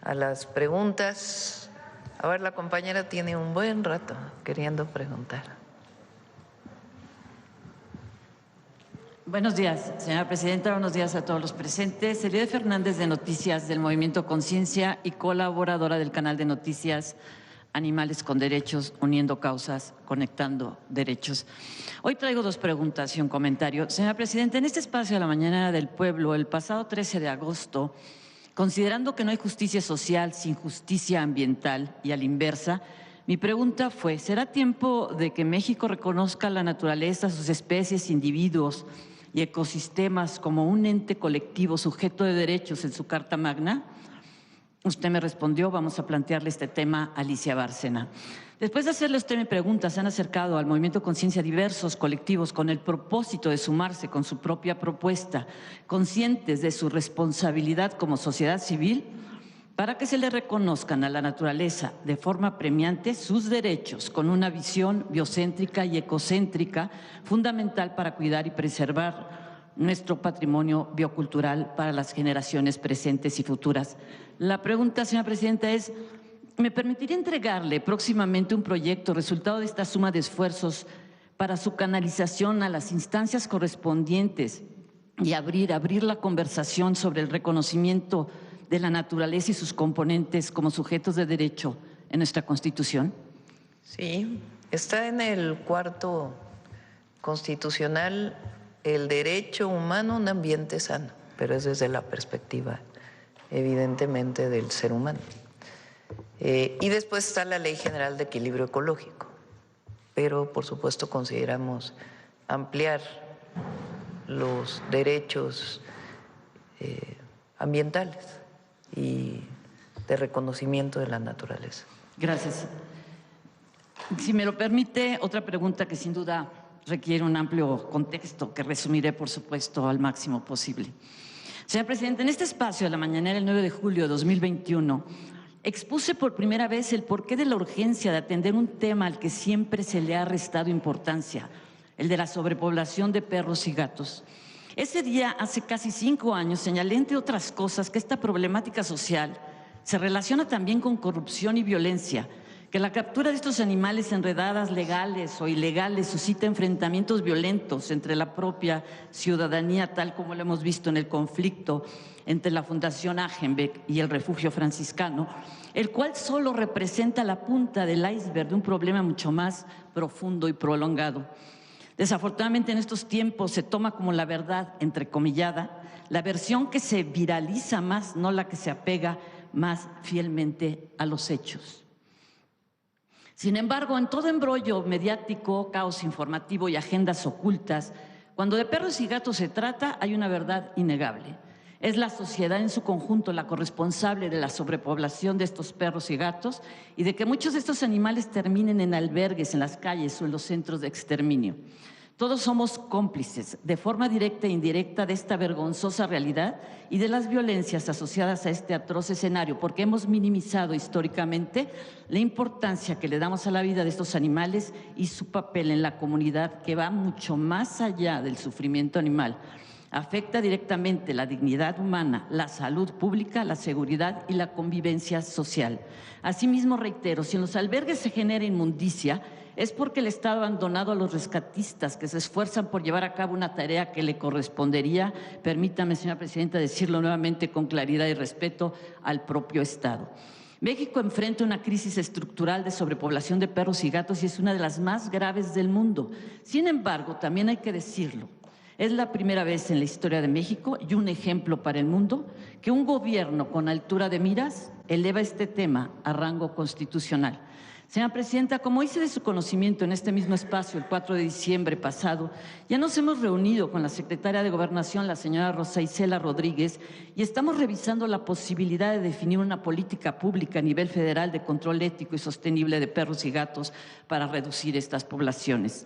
a las preguntas. A ver, la compañera tiene un buen rato queriendo preguntar. Buenos días, señora presidenta. Buenos días a todos los presentes. Elide Fernández, de Noticias del Movimiento Conciencia y colaboradora del canal de noticias Animales con Derechos, uniendo causas, conectando derechos. Hoy traigo 2 preguntas y un comentario. Señora presidenta, en este espacio de la Mañanera del Pueblo, el pasado 13 de agosto, considerando que no hay justicia social sin justicia ambiental y a la inversa, mi pregunta fue: ¿será tiempo de que México reconozca la naturaleza, sus especies, individuos y ecosistemas como un ente colectivo sujeto de derechos en su Carta Magna? Usted me respondió: vamos a plantearle este tema a Alicia Bárcena. Después de hacerle usted mi pregunta, se han acercado al Movimiento Conciencia diversos colectivos con el propósito de sumarse con su propia propuesta, conscientes de su responsabilidad como sociedad civil para que se le reconozcan a la naturaleza de forma premiante sus derechos con una visión biocéntrica y ecocéntrica fundamental para cuidar y preservar nuestro patrimonio biocultural para las generaciones presentes y futuras. La pregunta, señora presidenta, es: ¿me permitiría entregarle próximamente un proyecto resultado de esta suma de esfuerzos para su canalización a las instancias correspondientes y abrir la conversación sobre el reconocimiento de la naturaleza y sus componentes como sujetos de derecho en nuestra Constitución? Sí, está en el cuarto constitucional el derecho humano a un ambiente sano, pero es desde la perspectiva, evidentemente, del ser humano. Y después está la Ley General de Equilibrio Ecológico, pero por supuesto consideramos ampliar los derechos ambientales y de reconocimiento de la naturaleza. Gracias. Si me lo permite, otra pregunta que sin duda requiere un amplio contexto, que resumiré, por supuesto, al máximo posible. Señor presidente, en este espacio de la mañanera el 9 de julio de 2021, expuse por primera vez el porqué de la urgencia de atender un tema al que siempre se le ha restado importancia, el de la sobrepoblación de perros y gatos. Ese día, hace casi 5 años, señalé, entre otras cosas, que esta problemática social se relaciona también con corrupción y violencia, que la captura de estos animales en redadas legales o ilegales suscita enfrentamientos violentos entre la propia ciudadanía, tal como lo hemos visto en el conflicto entre la Fundación Agenbeck y el Refugio Franciscano, el cual solo representa la punta del iceberg de un problema mucho más profundo y prolongado. Desafortunadamente, en estos tiempos se toma como la verdad, entrecomillada, la versión que se viraliza más, no la que se apega más fielmente a los hechos. Sin embargo, en todo embrollo mediático, caos informativo y agendas ocultas, cuando de perros y gatos se trata, hay una verdad innegable. Es la sociedad en su conjunto la corresponsable de la sobrepoblación de estos perros y gatos y de que muchos de estos animales terminen en albergues, en las calles o en los centros de exterminio. Todos somos cómplices, de forma directa e indirecta, de esta vergonzosa realidad y de las violencias asociadas a este atroz escenario, porque hemos minimizado históricamente la importancia que le damos a la vida de estos animales y su papel en la comunidad, que va mucho más allá del sufrimiento animal. Afecta directamente la dignidad humana, la salud pública, la seguridad y la convivencia social. Asimismo, reitero, si en los albergues se genera inmundicia, es porque el Estado ha abandonado a los rescatistas que se esfuerzan por llevar a cabo una tarea que le correspondería, permítame, señora presidenta, decirlo nuevamente con claridad y respeto, al propio Estado. México enfrenta una crisis estructural de sobrepoblación de perros y gatos y es una de las más graves del mundo. Sin embargo, también hay que decirlo, es la primera vez en la historia de México y un ejemplo para el mundo que un gobierno con altura de miras eleva este tema a rango constitucional. Señora presidenta, como hice de su conocimiento en este mismo espacio el 4 de diciembre pasado, ya nos hemos reunido con la secretaria de Gobernación, la señora Rosa Isela Rodríguez, y estamos revisando la posibilidad de definir una política pública a nivel federal de control ético y sostenible de perros y gatos para reducir estas poblaciones.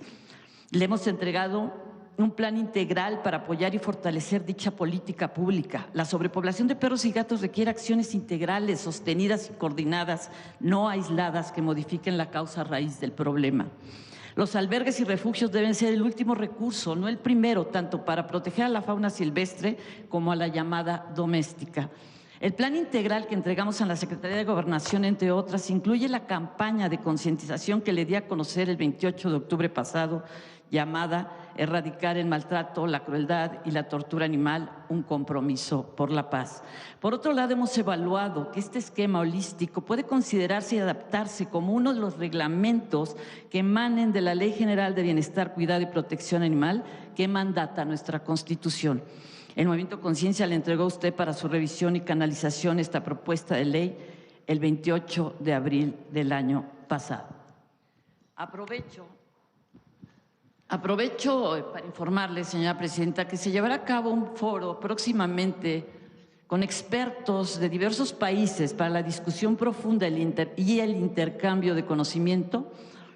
Le hemos entregado un plan integral para apoyar y fortalecer dicha política pública. La sobrepoblación de perros y gatos requiere acciones integrales, sostenidas y coordinadas, no aisladas, que modifiquen la causa raíz del problema. Los albergues y refugios deben ser el último recurso, no el primero, tanto para proteger a la fauna silvestre como a la llamada doméstica. El plan integral que entregamos a la Secretaría de Gobernación, entre otras, incluye la campaña de concientización que le di a conocer el 28 de octubre pasado, llamada Erradicar el maltrato, la crueldad y la tortura animal, un compromiso por la paz. Por otro lado, hemos evaluado que este esquema holístico puede considerarse y adaptarse como uno de los reglamentos que emanen de la Ley General de Bienestar, Cuidado y Protección Animal que mandata nuestra Constitución. El Movimiento Conciencia le entregó a usted para su revisión y canalización esta propuesta de ley el 28 de abril del año pasado. Aprovecho para informarle, señora presidenta, que se llevará a cabo un foro próximamente con expertos de diversos países para la discusión profunda y el intercambio de conocimiento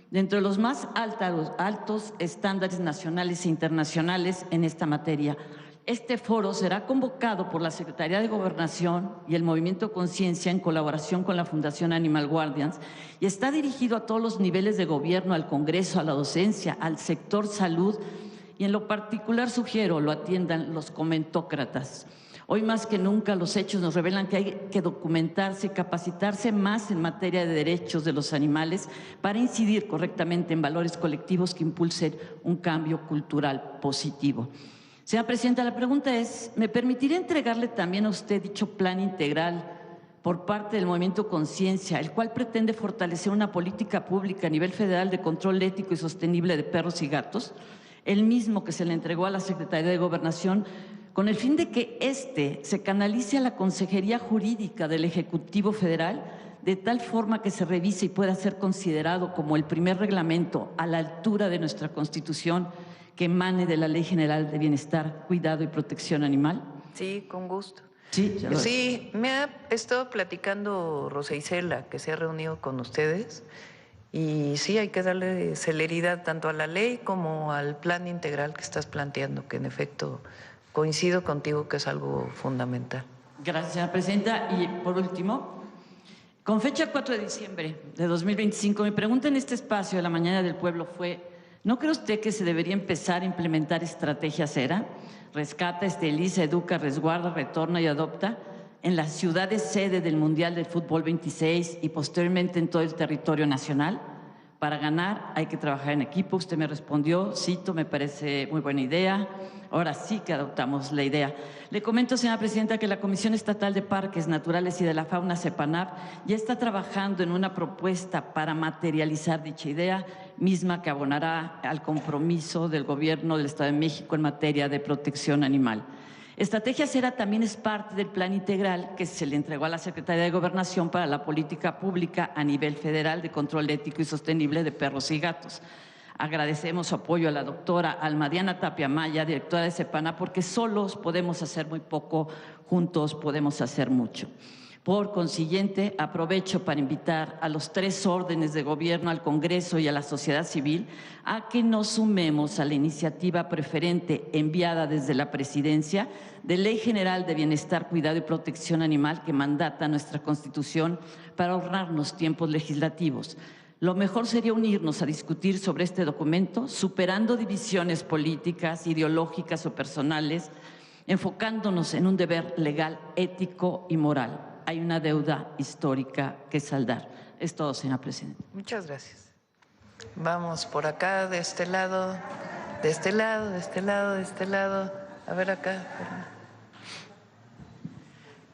dentro de los más altos estándares nacionales e internacionales en esta materia. Este foro será convocado por la Secretaría de Gobernación y el Movimiento Conciencia en colaboración con la Fundación Animal Guardians y está dirigido a todos los niveles de gobierno, al Congreso, a la docencia, al sector salud y en lo particular sugiero lo atiendan los comentócratas. Hoy más que nunca los hechos nos revelan que hay que documentarse y capacitarse más en materia de derechos de los animales para incidir correctamente en valores colectivos que impulsen un cambio cultural positivo. Señora Presidenta, la pregunta es, ¿me permitiría entregarle también a usted dicho plan integral por parte del Movimiento Conciencia, el cual pretende fortalecer una política pública a nivel federal de control ético y sostenible de perros y gatos? El mismo que se le entregó a la Secretaría de Gobernación, con el fin de que éste se canalice a la Consejería Jurídica del Ejecutivo Federal, de tal forma que se revise y pueda ser considerado como el primer reglamento a la altura de nuestra Constitución que emane de la Ley General de Bienestar, Cuidado y Protección Animal? Sí, con gusto. Sí, me ha estado platicando Rosa Isela, que se ha reunido con ustedes, y sí, hay que darle celeridad tanto a la ley como al plan integral que estás planteando, que en efecto coincido contigo que es algo fundamental. Gracias, señora Presidenta. Y por último, con fecha 4 de diciembre de 2025, mi pregunta en este espacio de la Mañana del Pueblo fue: ¿no cree usted que se debería empezar a implementar estrategia cera? Rescata, esteriliza, educa, resguarda, retorna y adopta en las ciudades sede del Mundial del Fútbol 26 y posteriormente en todo el territorio nacional. Para ganar hay que trabajar en equipo. Usted me respondió, cito, me parece muy buena idea. Ahora sí que adoptamos la idea. Le comento, señora Presidenta, que la Comisión Estatal de Parques Naturales y de la Fauna, CEPANAF, ya está trabajando en una propuesta para materializar dicha idea, misma que abonará al compromiso del Gobierno del Estado de México en materia de protección animal. Estrategia Cera también es parte del plan integral que se le entregó a la Secretaría de Gobernación para la política pública a nivel federal de control ético y sostenible de perros y gatos. Agradecemos su apoyo a la doctora Alma Diana Tapia Maya, directora de CEPANAF, porque solos podemos hacer muy poco, juntos podemos hacer mucho. Por consiguiente, aprovecho para invitar a los 3 órdenes de gobierno, al Congreso y a la sociedad civil a que nos sumemos a la iniciativa preferente enviada desde la Presidencia de Ley General de Bienestar, Cuidado y Protección Animal que mandata nuestra Constitución para ahorrarnos tiempos legislativos. Lo mejor sería unirnos a discutir sobre este documento, superando divisiones políticas, ideológicas o personales, enfocándonos en un deber legal, ético y moral. Hay una deuda histórica que saldar. Es todo, señora Presidenta. Muchas gracias. Vamos por acá, de este lado, de este lado, de este lado, de este lado. A ver acá.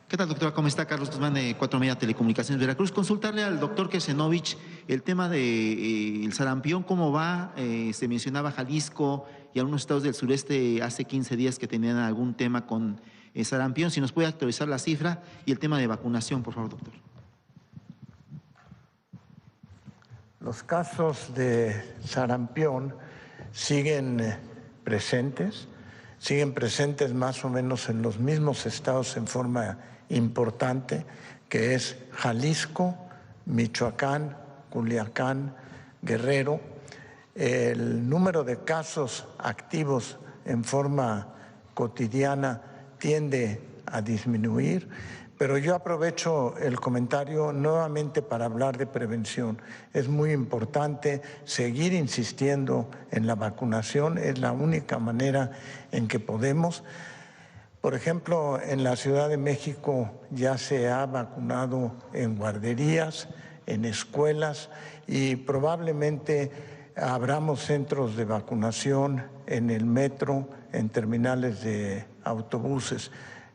¿Qué tal, doctora? ¿Cómo está? Carlos Guzmán, de 4 Media Telecomunicaciones Veracruz. Consultarle al doctor Kesenovich el tema del sarampión, ¿cómo va? Se mencionaba Jalisco y algunos estados del sureste hace 15 días que tenían algún tema con sarampión. Si nos puede actualizar la cifra y el tema de vacunación, por favor, doctor. Los casos de sarampión siguen presentes más o menos en los mismos estados en forma importante, que es Jalisco, Michoacán, Culiacán, Guerrero. El número de casos activos en forma cotidiana tiende a disminuir, pero yo aprovecho el comentario nuevamente para hablar de prevención. Es muy importante seguir insistiendo en la vacunación, es la única manera en que podemos. Por ejemplo, en la Ciudad de México ya se ha vacunado en guarderías, en escuelas y probablemente abramos centros de vacunación en el metro, en terminales de autobuses.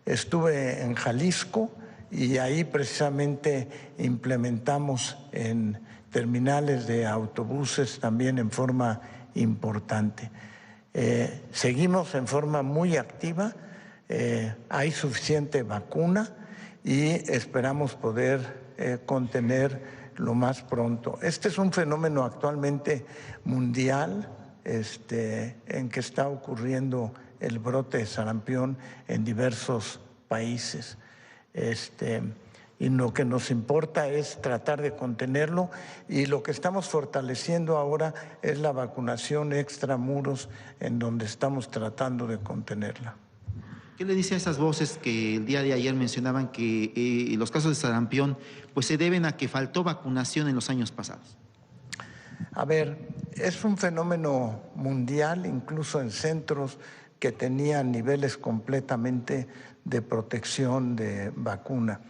Estuve en Jalisco y ahí precisamente implementamos en terminales de autobuses también en forma importante. Seguimos en forma muy activa, hay suficiente vacuna y esperamos poder contener lo más pronto. Este es un fenómeno actualmente mundial, en que está ocurriendo el brote de sarampión en diversos países. Y lo que nos importa es tratar de contenerlo, y lo que estamos fortaleciendo ahora es la vacunación extramuros, en donde estamos tratando de contenerla. ¿Qué le dice a esas voces que el día de ayer mencionaban que los casos de sarampión pues se deben a que faltó vacunación en los años pasados? A ver, es un fenómeno mundial, incluso en centros que tenían niveles completamente de protección de vacuna.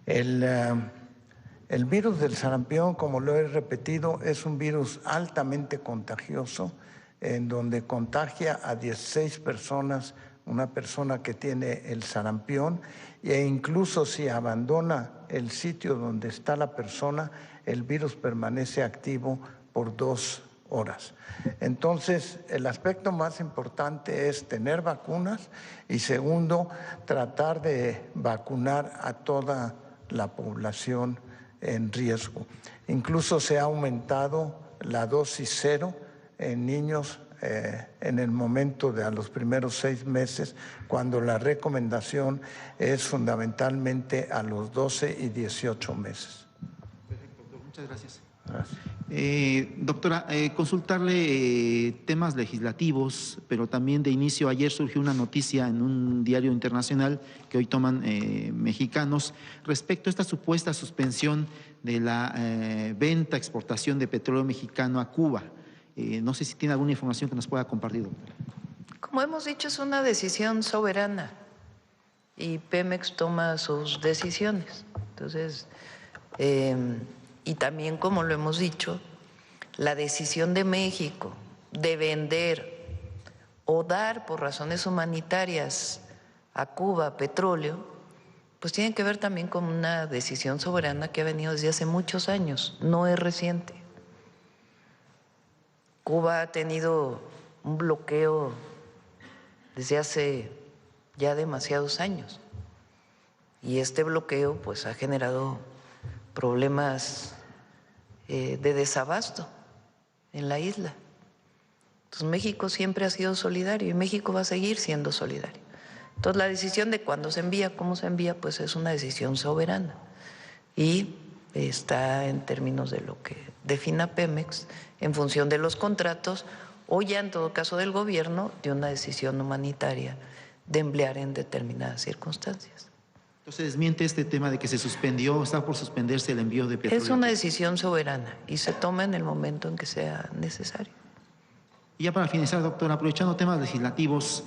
El virus del sarampión, como lo he repetido, es un virus altamente contagioso, en donde contagia a 16 personas una persona que tiene el sarampión, e incluso si abandona el sitio donde está la persona, el virus permanece activo por 2 horas. Entonces, el aspecto más importante es tener vacunas y segundo, tratar de vacunar a toda la población en riesgo. Incluso se ha aumentado la dosis 0 en niños en el momento de a los primeros 6 meses, cuando la recomendación es fundamentalmente a los 12 y 18 meses. Perfecto, doctor. Muchas gracias. Gracias. Doctora, consultarle temas legislativos, pero también de inicio ayer surgió una noticia en un diario internacional que hoy toman mexicanos respecto a esta supuesta suspensión de la venta, exportación de petróleo mexicano a Cuba. No sé si tiene alguna información que nos pueda compartir, doctora. Como hemos dicho, es una decisión soberana y Pemex toma sus decisiones. Entonces, y también, como lo hemos dicho, la decisión de México de vender o dar por razones humanitarias a Cuba petróleo, pues tiene que ver también con una decisión soberana que ha venido desde hace muchos años, no es reciente. Cuba ha tenido un bloqueo desde hace ya demasiados años y este bloqueo pues ha generado problemas de desabasto en la isla. Entonces México siempre ha sido solidario y México va a seguir siendo solidario. Entonces la decisión de cuándo se envía, cómo se envía, pues es una decisión soberana y está en términos de lo que defina Pemex en función de los contratos o ya en todo caso del gobierno de una decisión humanitaria de emplear en determinadas circunstancias. Entonces desmiente este tema de que se suspendió, está por suspenderse el envío de petróleo. Es una decisión soberana y se toma en el momento en que sea necesario. Y ya para finalizar, doctora, aprovechando temas legislativos,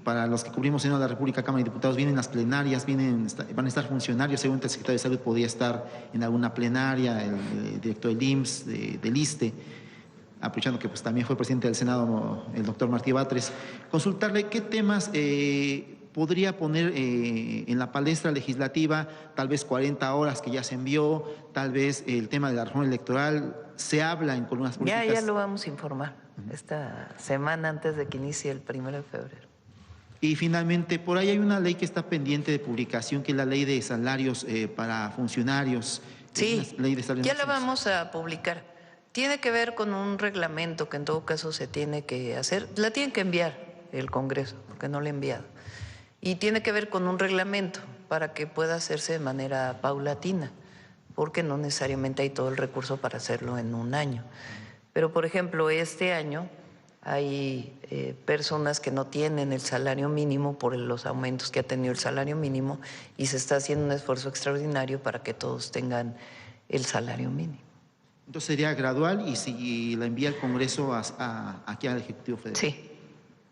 para los que cubrimos en la República, Cámara de Diputados, vienen las plenarias, van a estar funcionarios, según el secretario de Salud podría estar en alguna plenaria, el director del IMSS, del ISSSTE, aprovechando que pues, también fue presidente del Senado el doctor Martí Batres, consultarle qué temas podría poner en la palestra legislativa, tal vez 40 horas que ya se envió, tal vez el tema de la reforma electoral, se habla en columnas políticas. Ya lo vamos a informar esta semana antes de que inicie el 1 de febrero. Y finalmente, por ahí hay una ley que está pendiente de publicación, que es la ley de salarios para funcionarios. Sí, ley de salarios ya la vamos a publicar. Tiene que ver con un reglamento que en todo caso se tiene que hacer. La tiene que enviar el Congreso, porque no la ha enviado. Y tiene que ver con un reglamento para que pueda hacerse de manera paulatina, porque no necesariamente hay todo el recurso para hacerlo en un año. Pero, por ejemplo, este año hay personas que no tienen el salario mínimo por los aumentos que ha tenido el salario mínimo y se está haciendo un esfuerzo extraordinario para que todos tengan el salario mínimo. Entonces sería gradual y si la envía el Congreso aquí al Ejecutivo Federal. Sí.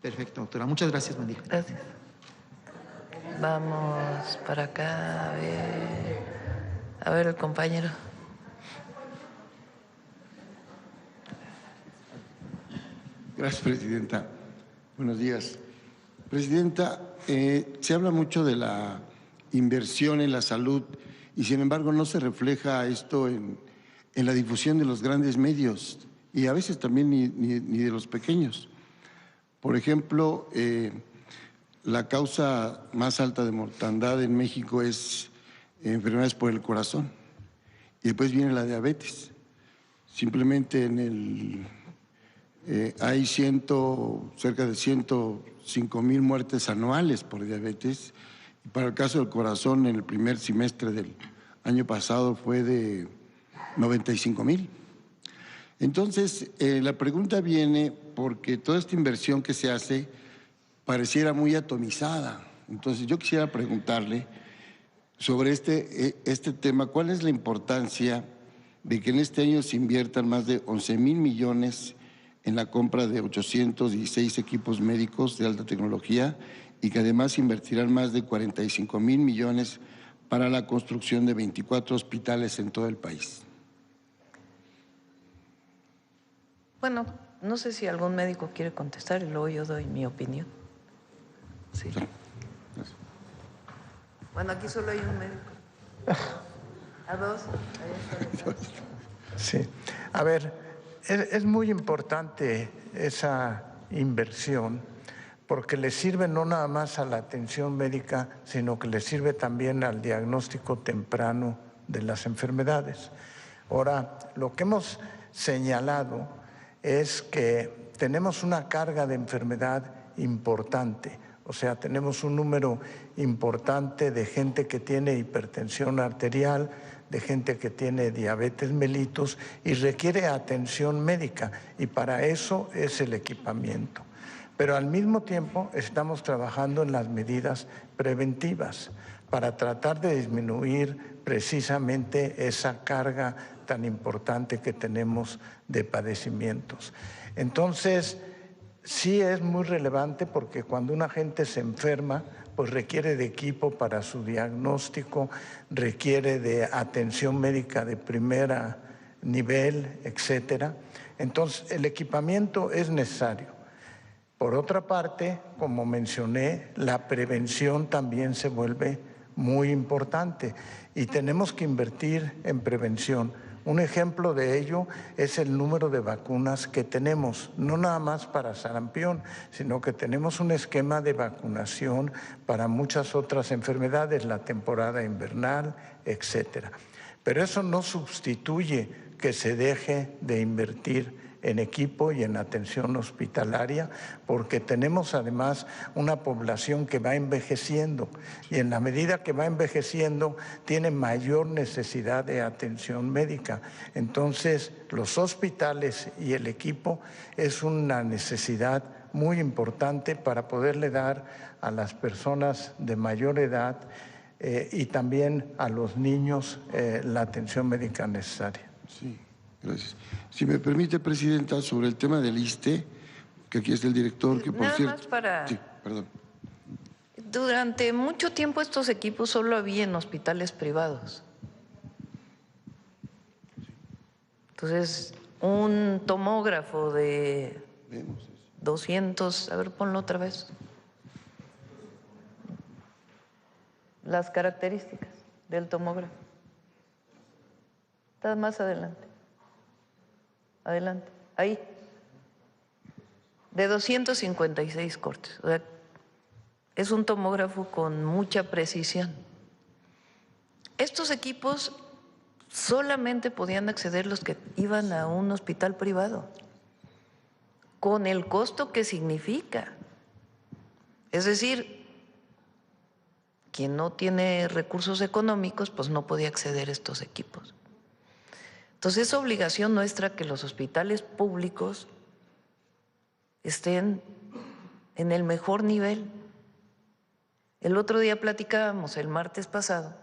Perfecto, doctora. Muchas gracias, buen día. Gracias. Vamos para acá, a ver el compañero. Gracias, Presidenta. Buenos días. Presidenta, se habla mucho de la inversión en la salud y sin embargo no se refleja esto en la difusión de los grandes medios y a veces también ni de los pequeños. Por ejemplo, la causa más alta de mortandad en México es enfermedades por el corazón y después viene la diabetes. Simplemente hay cerca de 105,000 muertes anuales por diabetes y para el caso del corazón en el primer semestre del año pasado fue de 95,000. Entonces, la pregunta viene porque toda esta inversión que se hace pareciera muy atomizada. Entonces yo quisiera preguntarle sobre este tema, ¿cuál es la importancia de que en este año se inviertan más de 11,000 millones en la compra de 816 equipos médicos de alta tecnología y que además invertirán más de 45,000 millones para la construcción de 24 hospitales en todo el país? Bueno, no sé si algún médico quiere contestar y luego yo doy mi opinión. Sí. Bueno, aquí solo hay un médico. ¿A dos? Sí. A ver, es muy importante esa inversión porque le sirve no nada más a la atención médica, sino que le sirve también al diagnóstico temprano de las enfermedades. Ahora, lo que hemos señalado es que tenemos una carga de enfermedad importante. O sea, tenemos un número importante de gente que tiene hipertensión arterial, de gente que tiene diabetes mellitus y requiere atención médica, y para eso es el equipamiento. Pero al mismo tiempo estamos trabajando en las medidas preventivas para tratar de disminuir precisamente esa carga tan importante que tenemos de padecimientos. Entonces, sí es muy relevante porque cuando una gente se enferma, pues requiere de equipo para su diagnóstico, requiere de atención médica de primer nivel, etcétera. Entonces, el equipamiento es necesario. Por otra parte, como mencioné, la prevención también se vuelve muy importante y tenemos que invertir en prevención. Un ejemplo de ello es el número de vacunas que tenemos, no nada más para sarampión, sino que tenemos un esquema de vacunación para muchas otras enfermedades, la temporada invernal, etcétera. Pero eso no sustituye que se deje de invertir en equipo y en atención hospitalaria, porque tenemos además una población que va envejeciendo y en la medida que va envejeciendo tiene mayor necesidad de atención médica. Entonces, los hospitales y el equipo es una necesidad muy importante para poderle dar a las personas de mayor edad y también a los niños la atención médica necesaria. Sí. Gracias. Si me permite, Presidenta, sobre el tema del ISSSTE, que aquí está el director, que por Nada cierto… más para… Sí, perdón. Durante mucho tiempo estos equipos solo había en hospitales privados. Entonces, un tomógrafo de 200… A ver, ponlo otra vez. Las características del tomógrafo. Está más adelante. Adelante, ahí, de 256 cortes. O sea, es un tomógrafo con mucha precisión. Estos equipos solamente podían acceder los que iban a un hospital privado, con el costo que significa. Es decir, quien no tiene recursos económicos, pues no podía acceder a estos equipos. Entonces, es obligación nuestra que los hospitales públicos estén en el mejor nivel. El otro día platicábamos, el martes pasado,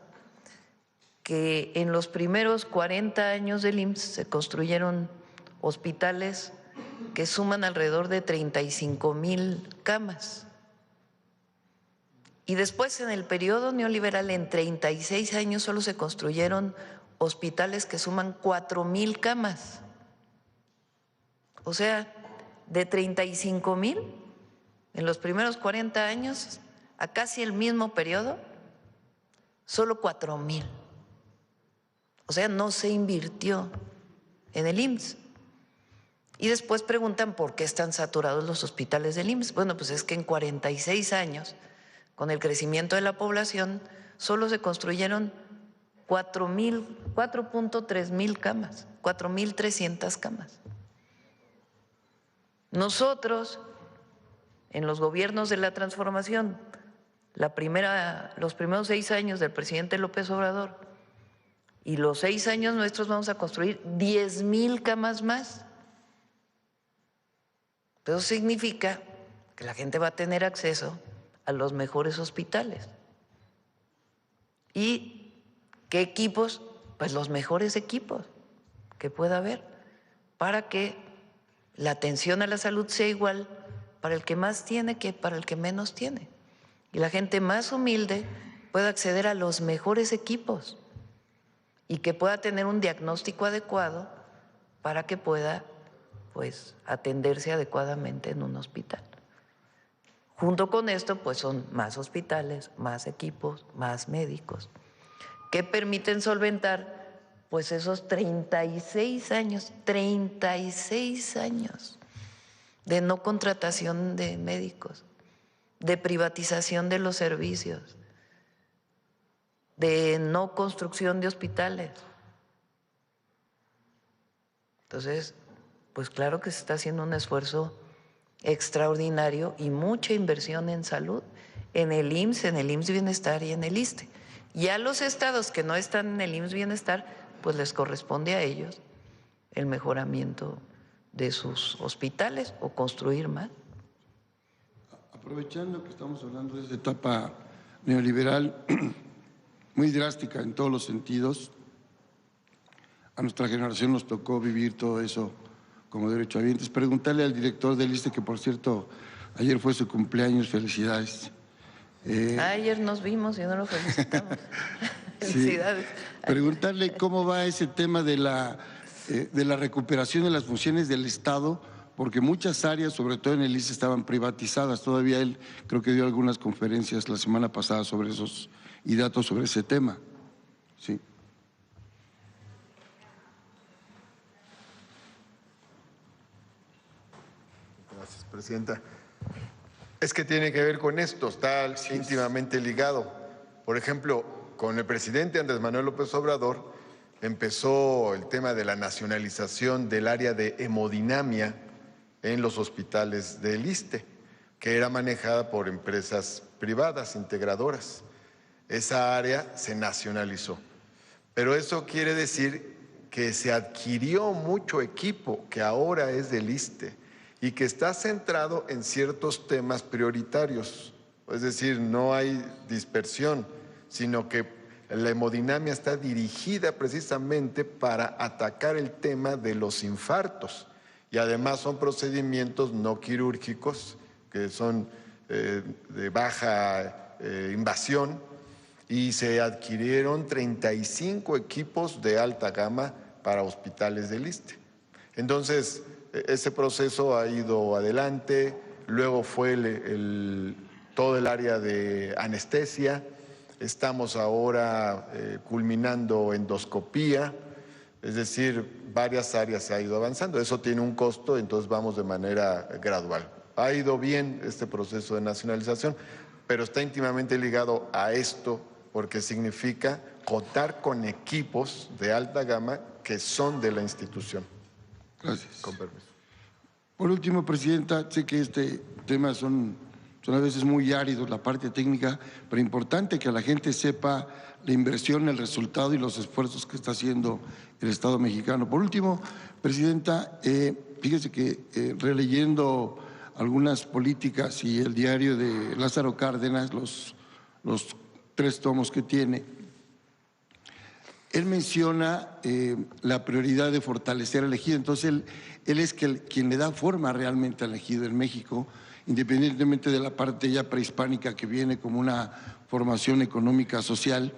que en los primeros 40 años del IMSS se construyeron hospitales que suman alrededor de 35,000 camas. Y después, en el periodo neoliberal, en 36 años solo se construyeron hospitales que suman 4,000 camas. O sea, de 35,000 en los primeros 40 años a casi el mismo periodo, solo 4,000. O sea, no se invirtió en el IMSS. Y después preguntan por qué están saturados los hospitales del IMSS. Bueno, pues es que en 46 años, con el crecimiento de la población, solo se construyeron 4.3 mil camas, 4.300 camas. Nosotros, en los gobiernos de la transformación, los primeros 6 años del presidente López Obrador y los 6 años nuestros, vamos a construir 10,000 camas más. Eso significa que la gente va a tener acceso a los mejores hospitales. ¿Y qué equipos? Pues los mejores equipos que pueda haber para que la atención a la salud sea igual para el que más tiene que para el que menos tiene. Y la gente más humilde pueda acceder a los mejores equipos y que pueda tener un diagnóstico adecuado para que pueda, pues, atenderse adecuadamente en un hospital. Junto con esto, pues son más hospitales, más equipos, más médicos, que permiten solventar, pues, esos 36 años de no contratación de médicos, de privatización de los servicios, de no construcción de hospitales. Entonces, pues claro que se está haciendo un esfuerzo extraordinario y mucha inversión en salud, en el IMSS Bienestar y en el ISSSTE. Y a los estados que no están en el IMSS Bienestar, pues les corresponde a ellos el mejoramiento de sus hospitales o construir más. Aprovechando que estamos hablando de esta etapa neoliberal muy drástica en todos los sentidos, a nuestra generación nos tocó vivir todo eso como derechohabientes. Preguntarle al director del ISSSTE, que por cierto, ayer fue su cumpleaños, felicidades. Ayer nos vimos y no lo felicitamos. Felicidades. Sí. Preguntarle cómo va ese tema de la recuperación de las funciones del Estado, porque muchas áreas, sobre todo en el ISSSTE, estaban privatizadas. Todavía él creo que dio algunas conferencias la semana pasada sobre esos y datos sobre ese tema. Sí. Gracias, presidenta. Es que tiene que ver con esto, está íntimamente ligado. Por ejemplo, con el presidente Andrés Manuel López Obrador empezó el tema de la nacionalización del área de hemodinamia en los hospitales del ISSSTE, que era manejada por empresas privadas, integradoras. Esa área se nacionalizó. Pero eso quiere decir que se adquirió mucho equipo que ahora es del ISSSTE y que está centrado en ciertos temas prioritarios. Es decir, no hay dispersión, sino que la hemodinamia está dirigida precisamente para atacar el tema de los infartos. Y además son procedimientos no quirúrgicos, que son de baja invasión, y se adquirieron 35 equipos de alta gama para hospitales del ISSSTE. Entonces, ese proceso ha ido adelante, luego fue todo el área de anestesia, estamos ahora culminando endoscopía, es decir, varias áreas se ha ido avanzando. Eso tiene un costo, entonces vamos de manera gradual. Ha ido bien este proceso de nacionalización, pero está íntimamente ligado a esto porque significa contar con equipos de alta gama que son de la institución. Gracias. Con permiso. Por último, presidenta, sé que este tema son a veces muy áridos, la parte técnica, pero importante que la gente sepa la inversión, el resultado y los esfuerzos que está haciendo el Estado mexicano. Por último, presidenta, fíjese que releyendo algunas políticas y el diario de Lázaro Cárdenas, los 3 tomos que tiene, él menciona la prioridad de fortalecer al ejido. Entonces, él es quien le da forma realmente al ejido en México, independientemente de la parte ya prehispánica que viene como una formación económica social.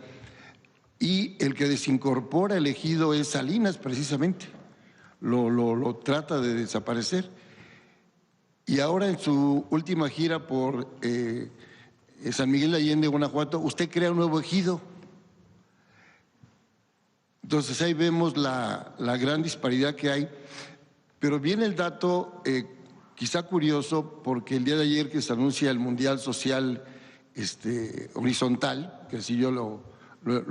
Y el que desincorpora el ejido es Salinas, precisamente. Lo trata de desaparecer. Y ahora en su última gira por San Miguel de Allende, Guanajuato, usted crea un nuevo ejido. Entonces ahí vemos la gran disparidad que hay. Pero viene el dato quizá curioso, porque el día de ayer que se anuncia el Mundial Social Horizontal, que así yo lo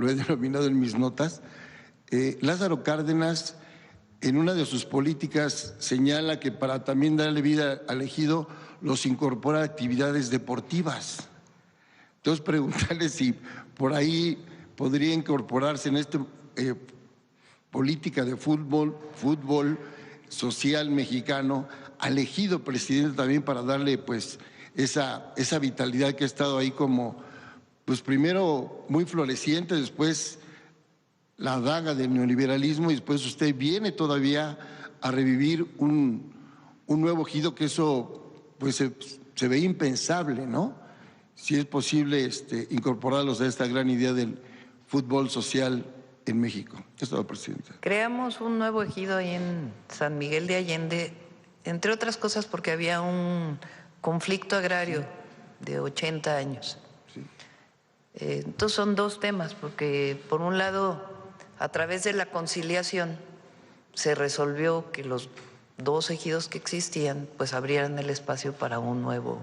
he denominado en mis notas, Lázaro Cárdenas en una de sus políticas señala que para también darle vida al ejido los incorpora a actividades deportivas. Entonces preguntarle si por ahí podría incorporarse en esta política de fútbol social mexicano al ejido, presidente, también para darle pues esa vitalidad que ha estado ahí como, pues primero muy floreciente, después la daga del neoliberalismo y después usted viene todavía a revivir un nuevo ejido que eso pues se ve impensable, ¿no? Si es posible incorporarlos a esta gran idea del fútbol social en México. Es todo, presidenta. Creamos un nuevo ejido ahí en San Miguel de Allende, entre otras cosas porque había un conflicto agrario de 80 años. Sí. Entonces son dos temas, porque por un lado, a través de la conciliación, se resolvió que los dos ejidos que existían pues abrieran el espacio para un nuevo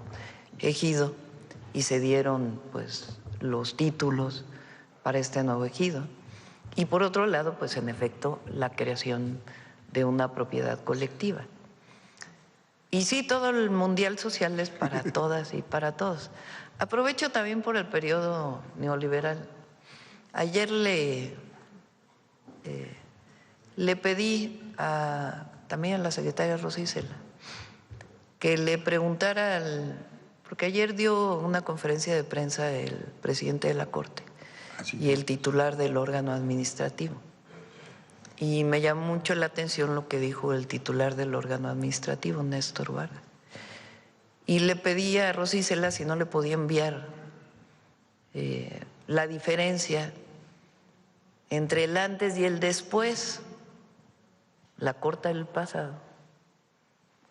ejido y se dieron pues los títulos para este nuevo ejido. Y por otro lado, pues en efecto, la creación de una propiedad colectiva. Y sí, todo el mundial social es para todas y para todos. Aprovecho también por el periodo neoliberal. Ayer le pedí también a la secretaria Rosa Isela que le preguntara, porque ayer dio una conferencia de prensa el presidente de la Corte y el titular del órgano administrativo. Y me llamó mucho la atención lo que dijo el titular del órgano administrativo, Néstor Vargas. Y le pedí a Rosa Isela si no le podía enviar la diferencia entre el antes y el después, la Corte del pasado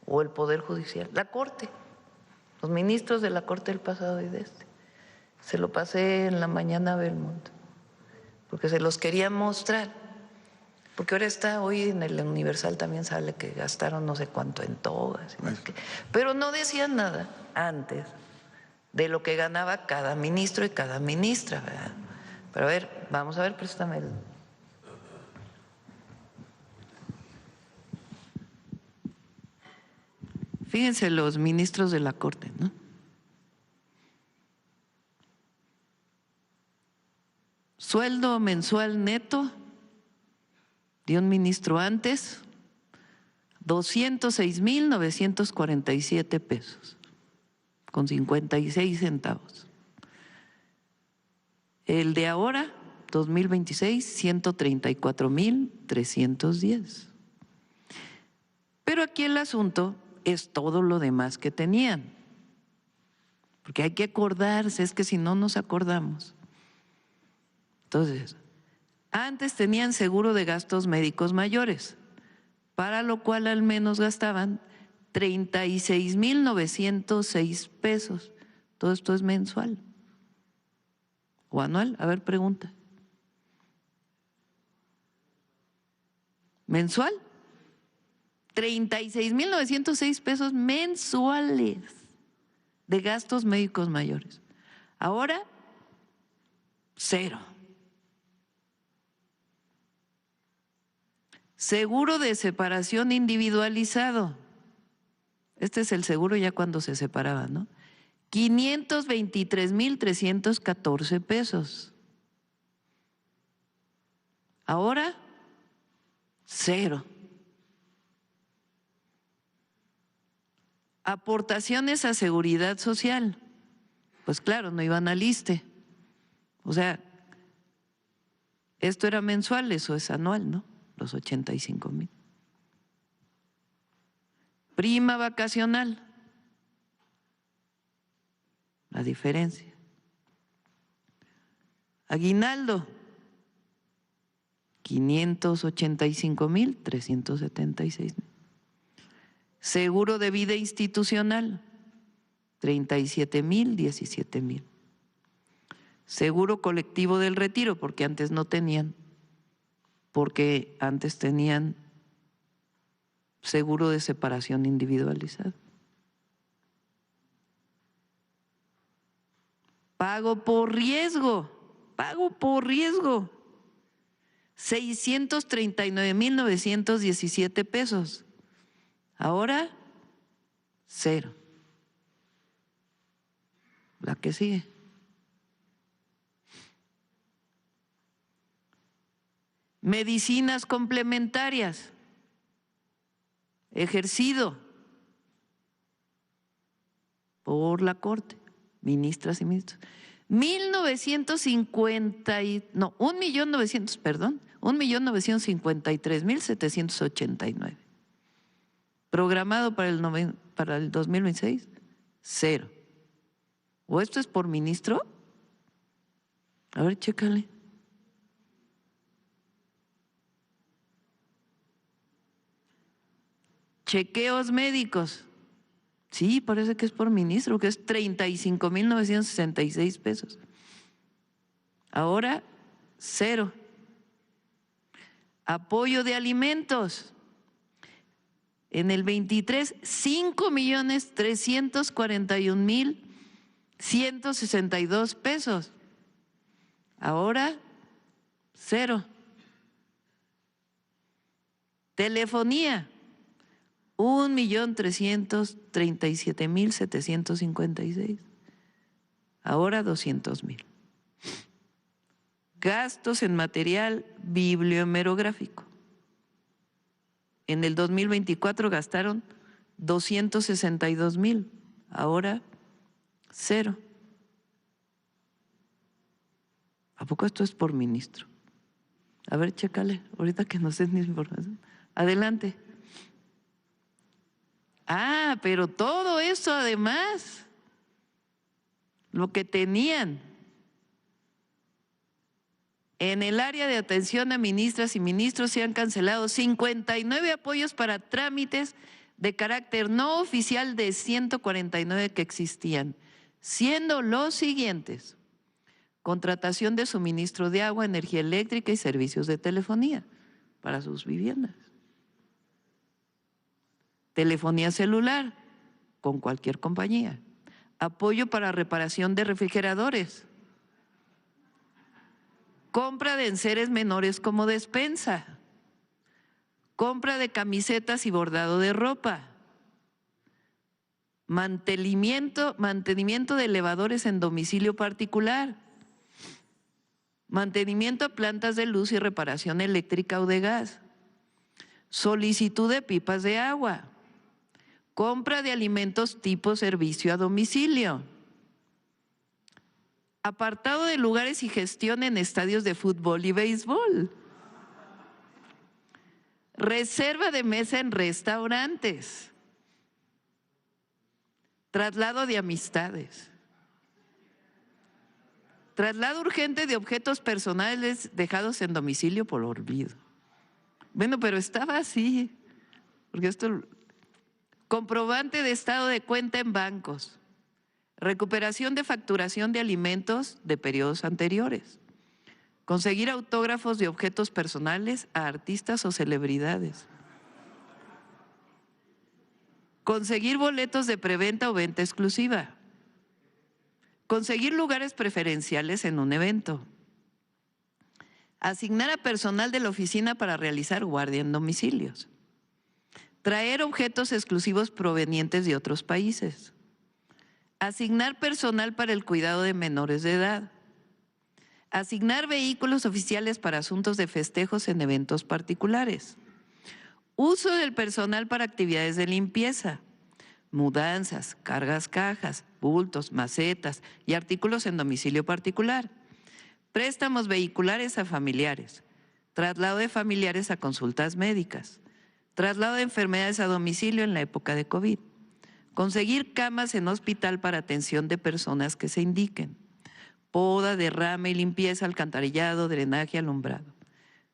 o el Poder Judicial, la Corte, los ministros de la Corte del pasado y de este. Se lo pasé en la mañana a Belmont, porque se los quería mostrar, porque ahora está, hoy en el Universal también sale que gastaron no sé cuánto en togas, no sé qué, pero no decían nada antes de lo que ganaba cada ministro y cada ministra, ¿verdad? Pero a ver, vamos a ver, préstame el... Fíjense los ministros de la Corte, ¿no? Sueldo mensual neto de un ministro antes, 206,947 pesos, con 56 centavos. El de ahora, 2026, 134,310. Pero aquí el asunto es todo lo demás que tenían, porque hay que acordarse, es que si no nos acordamos. Entonces, antes tenían seguro de gastos médicos mayores, para lo cual al menos gastaban 36,906 pesos. Todo esto es mensual o anual. A ver, pregunta. ¿Mensual? 36,906 pesos mensuales de gastos médicos mayores. Ahora, cero. Seguro de separación individualizado. Este es el seguro ya cuando se separaban, ¿no? 523,314 pesos. Ahora, cero. Aportaciones a seguridad social. Pues claro, no iban al ISSSTE. O sea, esto era mensual, eso es anual, ¿no? Los 85,000. Prima vacacional. La diferencia. Aguinaldo. 585,376. Seguro de vida institucional, 37,000, 17,000. Seguro colectivo del retiro, porque antes no tenían, porque antes tenían seguro de separación individualizado. Pago por riesgo, 639,917 pesos. Ahora, cero. La que sigue. Medicinas complementarias. Ejercido. por la Corte, ministras y ministros. 1.953.789. Programado para el 2026, 0. ¿O esto es por ministro? A ver, chécale. Chequeos médicos. Sí, parece que es por ministro, que es 35.966 pesos. Ahora, 0. Apoyo de alimentos. En el 23, 5.341.162 pesos. Ahora, 0. Telefonía. 1.337.756. Ahora 200.000. Gastos en material bibliohemerográfico. En el 2024 gastaron 262.000. Ahora 0. ¿A poco esto es por ministro? A ver, chécale, ahorita que nos den información. Adelante. Ah, pero todo eso además, lo que tenían en el área de atención a ministras y ministros, se han cancelado 59 apoyos para trámites de carácter no oficial de 149 que existían, siendo los siguientes: contratación de suministro de agua, energía eléctrica y servicios de telefonía para sus viviendas. Telefonía celular con cualquier compañía. Apoyo para reparación de refrigeradores. Compra de enseres menores como despensa. Compra de camisetas y bordado de ropa. Mantenimiento de elevadores en domicilio particular. Mantenimiento a plantas de luz y reparación eléctrica o de gas. Solicitud de pipas de agua. Compra de alimentos tipo servicio a domicilio. Apartado de lugares y gestión en estadios de fútbol y béisbol. Reserva de mesa en restaurantes. Traslado de amistades. Traslado urgente de objetos personales dejados en domicilio por olvido. Bueno, pero estaba así, porque esto... Comprobante de estado de cuenta en bancos. Recuperación de facturación de alimentos de periodos anteriores. Conseguir autógrafos de objetos personales a artistas o celebridades. Conseguir boletos de preventa o venta exclusiva. Conseguir lugares preferenciales en un evento. Asignar a personal de la oficina para realizar guardia en domicilios. Traer objetos exclusivos provenientes de otros países. Asignar personal para el cuidado de menores de edad. Asignar vehículos oficiales para asuntos de festejos en eventos particulares. Uso del personal para actividades de limpieza. Mudanzas, cargas cajas, bultos, macetas y artículos en domicilio particular. Préstamos vehiculares a familiares. Traslado de familiares a consultas médicas. Traslado de enfermedades a domicilio en la época de COVID. Conseguir camas en hospital para atención de personas que se indiquen. Poda, derrame y limpieza, alcantarillado, drenaje, alumbrado.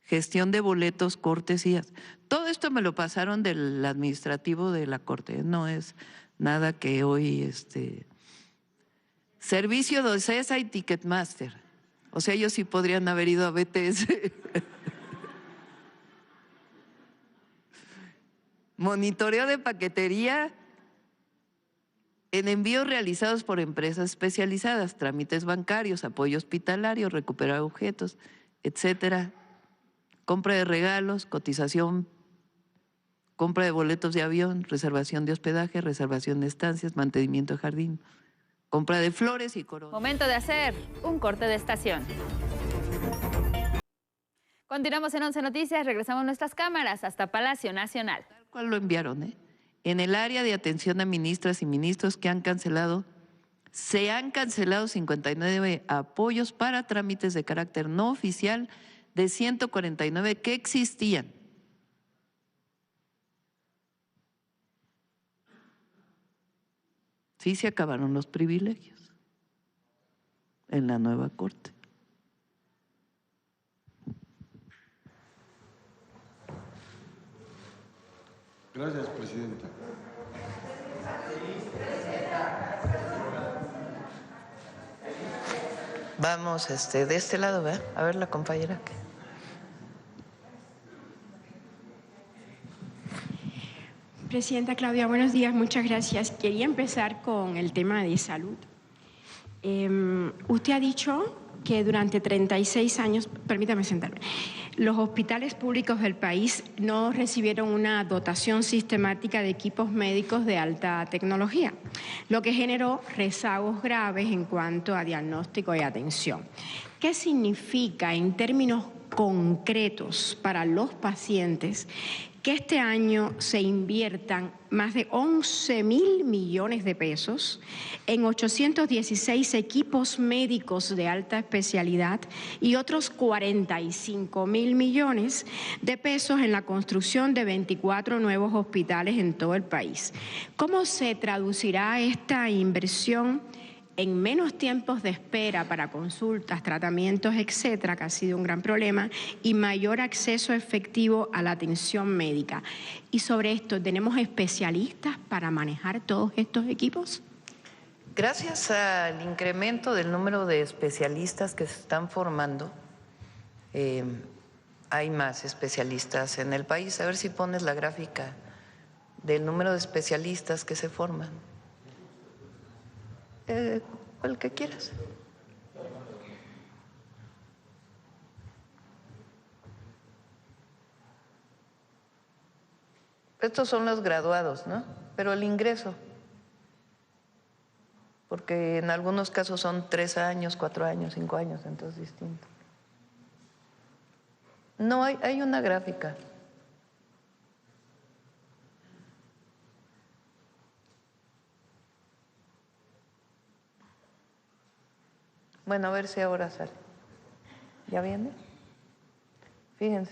Gestión de boletos, cortesías. Todo esto me lo pasaron del administrativo de la Corte. No es nada que hoy... Servicio de OCESA y Ticketmaster. O sea, ellos sí podrían haber ido a BTS. Monitoreo de paquetería en envíos realizados por empresas especializadas, trámites bancarios, apoyo hospitalario, recuperar objetos, etcétera. Compra de regalos, cotización, compra de boletos de avión, reservación de hospedaje, reservación de estancias, mantenimiento de jardín, compra de flores y coronas. Momento de hacer un corte de estación. Continuamos en 11 Noticias, regresamos a nuestras cámaras hasta Palacio Nacional. ¿Cuál lo enviaron, En el área de atención a ministras y ministros se han cancelado 59 apoyos para trámites de carácter no oficial de 149 que existían. Sí se acabaron los privilegios en la nueva Corte. Gracias, presidenta. Vamos de este lado, ¿verdad? A ver la compañera que… Presidenta Claudia, buenos días, muchas gracias. Quería empezar con el tema de salud. Usted ha dicho que durante 36 años, permítame sentarme, los hospitales públicos del país no recibieron una dotación sistemática de equipos médicos de alta tecnología, lo que generó rezagos graves en cuanto a diagnóstico y atención. ¿Qué significa en términos concretos para los pacientes que este año se inviertan más de 11.000 millones de pesos en 816 equipos médicos de alta especialidad y otros 45.000 millones de pesos en la construcción de 24 nuevos hospitales en todo el país? ¿Cómo se traducirá esta inversión en menos tiempos de espera para consultas, tratamientos, etcétera, que ha sido un gran problema, y mayor acceso efectivo a la atención médica? Y sobre esto, ¿tenemos especialistas para manejar todos estos equipos? Gracias al incremento del número de especialistas que se están formando, hay más especialistas en el país. A ver si pones la gráfica del número de especialistas que se forman. El que quieras. Estos son los graduados, ¿no? Pero el ingreso, porque en algunos casos son 3 años, 4 años, 5 años, entonces distinto. No, hay una gráfica. Bueno, a ver si ahora sale. ¿Ya viene? Fíjense.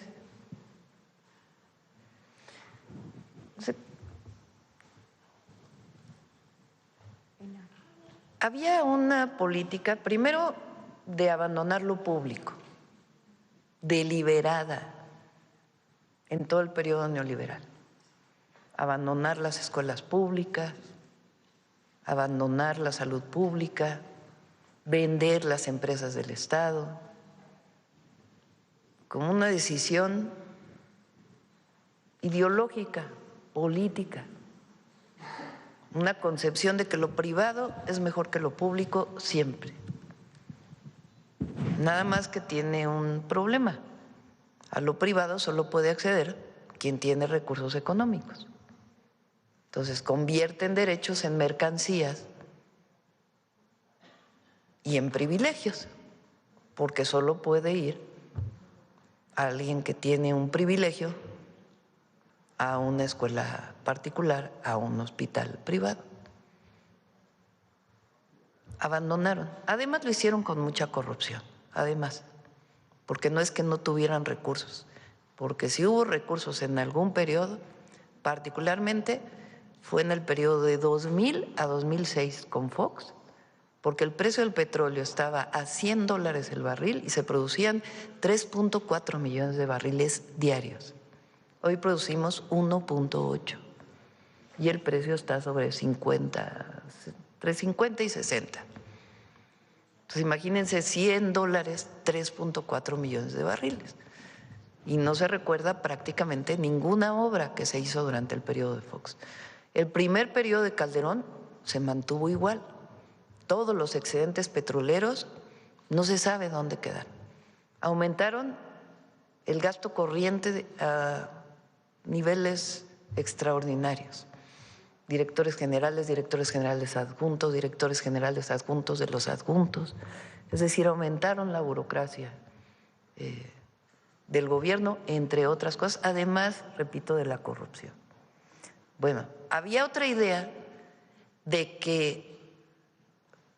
Había una política, primero, de abandonar lo público, deliberada, en todo el periodo neoliberal. Abandonar las escuelas públicas, abandonar la salud pública, vender las empresas del Estado, como una decisión ideológica, política, una concepción de que lo privado es mejor que lo público siempre. Nada más que tiene un problema. A lo privado solo puede acceder quien tiene recursos económicos. Entonces convierten derechos en mercancías y en privilegios, porque solo puede ir alguien que tiene un privilegio a una escuela particular, a un hospital privado. Abandonaron. Además lo hicieron con mucha corrupción, además, porque no es que no tuvieran recursos, porque si hubo recursos en algún periodo, particularmente fue en el periodo de 2000 a 2006 con Fox, porque el precio del petróleo estaba a $100 el barril y se producían 3.4 millones de barriles diarios. Hoy producimos 1.8 y el precio está sobre 50, entre 50 y 60. Entonces imagínense $100, 3.4 millones de barriles. Y no se recuerda prácticamente ninguna obra que se hizo durante el periodo de Fox. El primer periodo de Calderón se mantuvo igual. Todos los excedentes petroleros no se sabe dónde quedan. Aumentaron el gasto corriente a niveles extraordinarios. Directores generales adjuntos, directores generales adjuntos de los adjuntos. Es decir, aumentaron la burocracia del gobierno, entre otras cosas, además, repito, de la corrupción. Bueno, había otra idea de que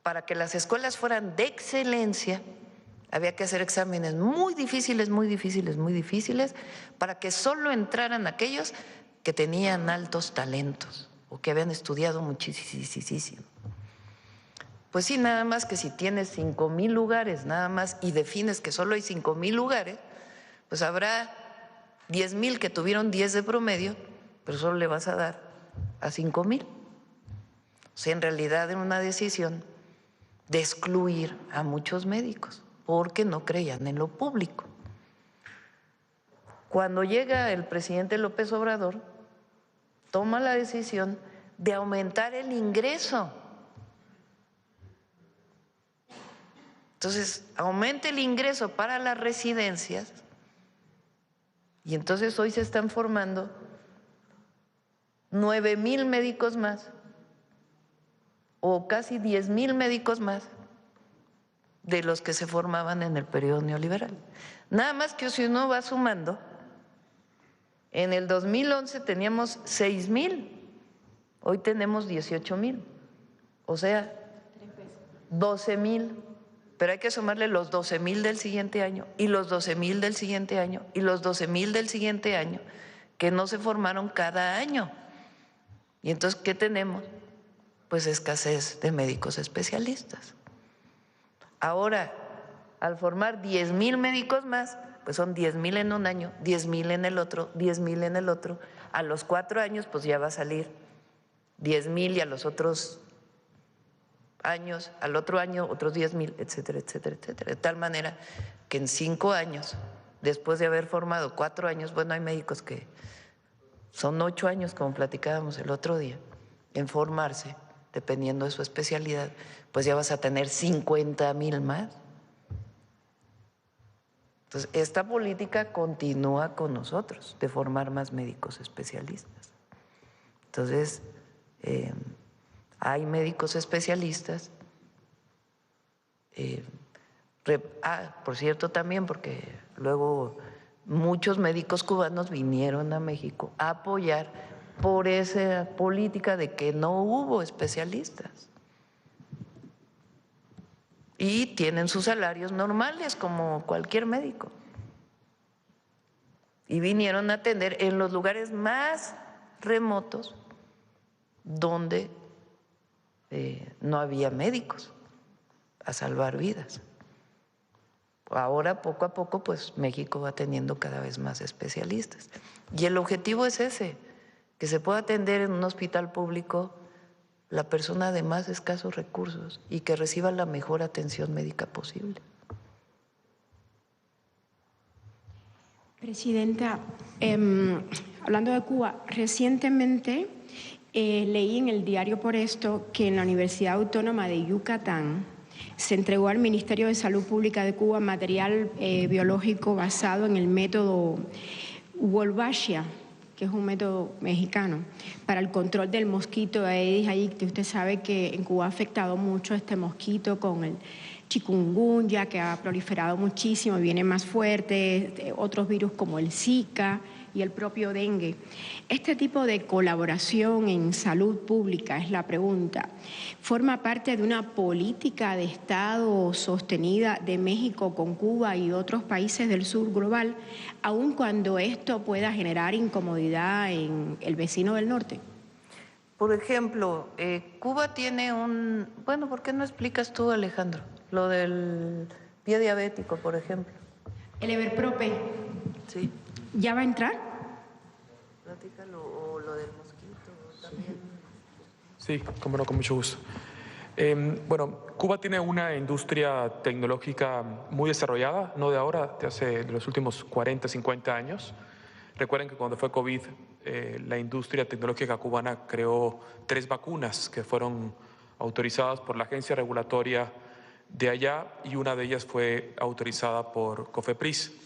para que las escuelas fueran de excelencia había que hacer exámenes muy difíciles, muy difíciles, muy difíciles, para que solo entraran aquellos que tenían altos talentos o que habían estudiado muchísimo. Pues sí, nada más que si tienes 5,000 lugares, nada más, y defines que solo hay 5,000 lugares, pues habrá 10,000 que tuvieron 10 de promedio, pero solo le vas a dar a 5,000. O sea, en realidad era una decisión de excluir a muchos médicos porque no creían en lo público. Cuando llega el presidente López Obrador, toma la decisión de aumentar el ingreso. Entonces, aumenta el ingreso para las residencias y entonces hoy se están formando 9,000 médicos más o casi 10,000 médicos más de los que se formaban en el periodo neoliberal. Nada más que si uno va sumando, en el 2011 teníamos 6,000, hoy tenemos 18,000, o sea, 12,000. Pero hay que sumarle los 12,000 del siguiente año y los 12,000 del siguiente año y los 12,000 del siguiente año que no se formaron cada año. Y entonces, ¿qué tenemos? Pues escasez de médicos especialistas. Ahora, al formar 10,000 médicos más, pues son 10,000 en un año, 10,000 en el otro, 10,000 en el otro. A los 4 años, pues ya va a salir 10,000 y a los otros años, al otro año otros 10,000, etcétera, etcétera, etcétera. De tal manera que en 5 años, después de haber formado 4 años, bueno, hay médicos que son 8 años, como platicábamos el otro día, en formarse, dependiendo de su especialidad, pues ya vas a tener 50,000 más. Entonces, esta política continúa con nosotros, de formar más médicos especialistas. Entonces, hay médicos especialistas, por cierto también, porque luego muchos médicos cubanos vinieron a México a apoyar por esa política de que no hubo especialistas. Y tienen sus salarios normales como cualquier médico. Y vinieron a atender en los lugares más remotos donde no había médicos a salvar vidas. Ahora, poco a poco, pues México va teniendo cada vez más especialistas. Y el objetivo es ese, que se pueda atender en un hospital público la persona de más escasos recursos y que reciba la mejor atención médica posible. Presidenta, hablando de Cuba, recientemente leí en el diario Por Esto que en la Universidad Autónoma de Yucatán se entregó al Ministerio de Salud Pública de Cuba material biológico basado en el método Wolbachia, que es un método mexicano, para el control del mosquito Aedes aegypti. Usted sabe que en Cuba ha afectado mucho este mosquito con el chikungunya, que ha proliferado muchísimo, viene más fuerte, otros virus como el Zika y el propio dengue. Este tipo de colaboración en salud pública, es la pregunta, ¿forma parte de una política de Estado sostenida de México con Cuba y otros países del sur global, aun cuando esto pueda generar incomodidad en el vecino del norte? Por ejemplo, Cuba tiene un... Bueno, ¿por qué no explicas tú, Alejandro, lo del pie diabético, por ejemplo? El Everprope. Sí. ¿Ya va a entrar? Platícalo, o lo del mosquito también. Sí, cómo no, con mucho gusto. Bueno, Cuba tiene una industria tecnológica muy desarrollada, no de ahora, de los últimos 40, 50 años. Recuerden que cuando fue COVID, la industria tecnológica cubana creó 3 vacunas que fueron autorizadas por la agencia regulatoria de allá y una de ellas fue autorizada por COFEPRIS.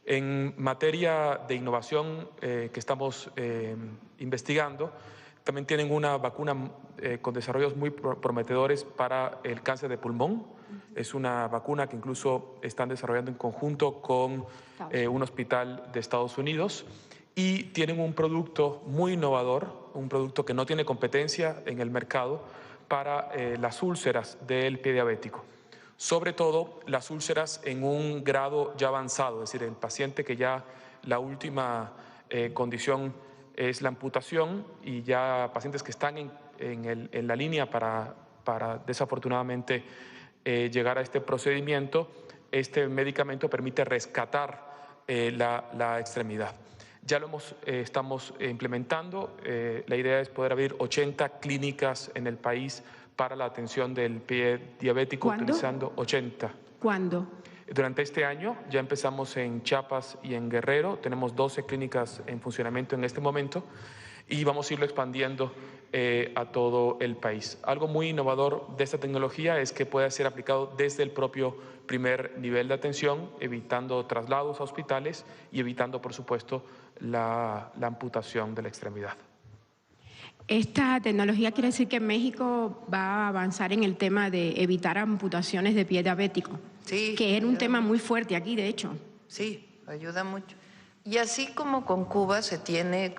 En materia de innovación que estamos investigando, también tienen una vacuna con desarrollos muy prometedores para el cáncer de pulmón. Es una vacuna que incluso están desarrollando en conjunto con un hospital de Estados Unidos y tienen un producto muy innovador, un producto que no tiene competencia en el mercado para las úlceras del pie diabético. Sobre todo las úlceras en un grado ya avanzado, es decir, el paciente que ya la última condición es la amputación y ya pacientes que están en la línea para desafortunadamente llegar a este procedimiento. Este medicamento permite rescatar la extremidad. Ya lo estamos implementando. La idea es poder abrir 80 clínicas en el país para la atención del pie diabético. ¿Cuándo? Utilizando 80. ¿Cuándo? Durante este año ya empezamos en Chiapas y en Guerrero. Tenemos 12 clínicas en funcionamiento en este momento y vamos a irlo expandiendo a todo el país. Algo muy innovador de esta tecnología es que puede ser aplicado desde el propio primer nivel de atención, evitando traslados a hospitales y evitando, por supuesto, la amputación de la extremidad. Esta tecnología quiere decir que México va a avanzar en el tema de evitar amputaciones de pie diabético, sí, que era un tema muy fuerte aquí, de hecho. Sí, ayuda mucho. Y así como con Cuba se tiene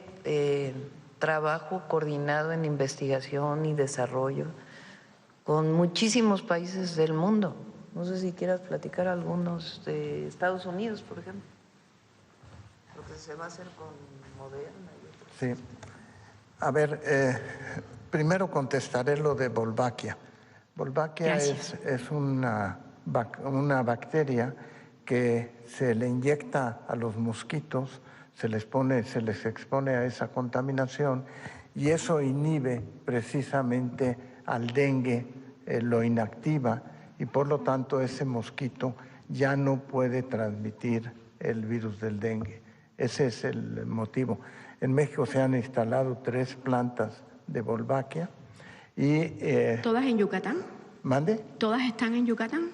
trabajo coordinado en investigación y desarrollo con muchísimos países del mundo. No sé si quieras platicar algunos de Estados Unidos, por ejemplo. Lo que se va a hacer con Moderna y otros. Sí. A ver, primero contestaré lo de Wolbachia. Wolbachia es una bacteria que se le inyecta a los mosquitos, se les expone a esa contaminación y eso inhibe precisamente al dengue, lo inactiva y por lo tanto ese mosquito ya no puede transmitir el virus del dengue. Ese es el motivo. En México se han instalado 3 plantas de Wolbachia y... ¿Todas en Yucatán? ¿Mande? ¿Todas están en Yucatán?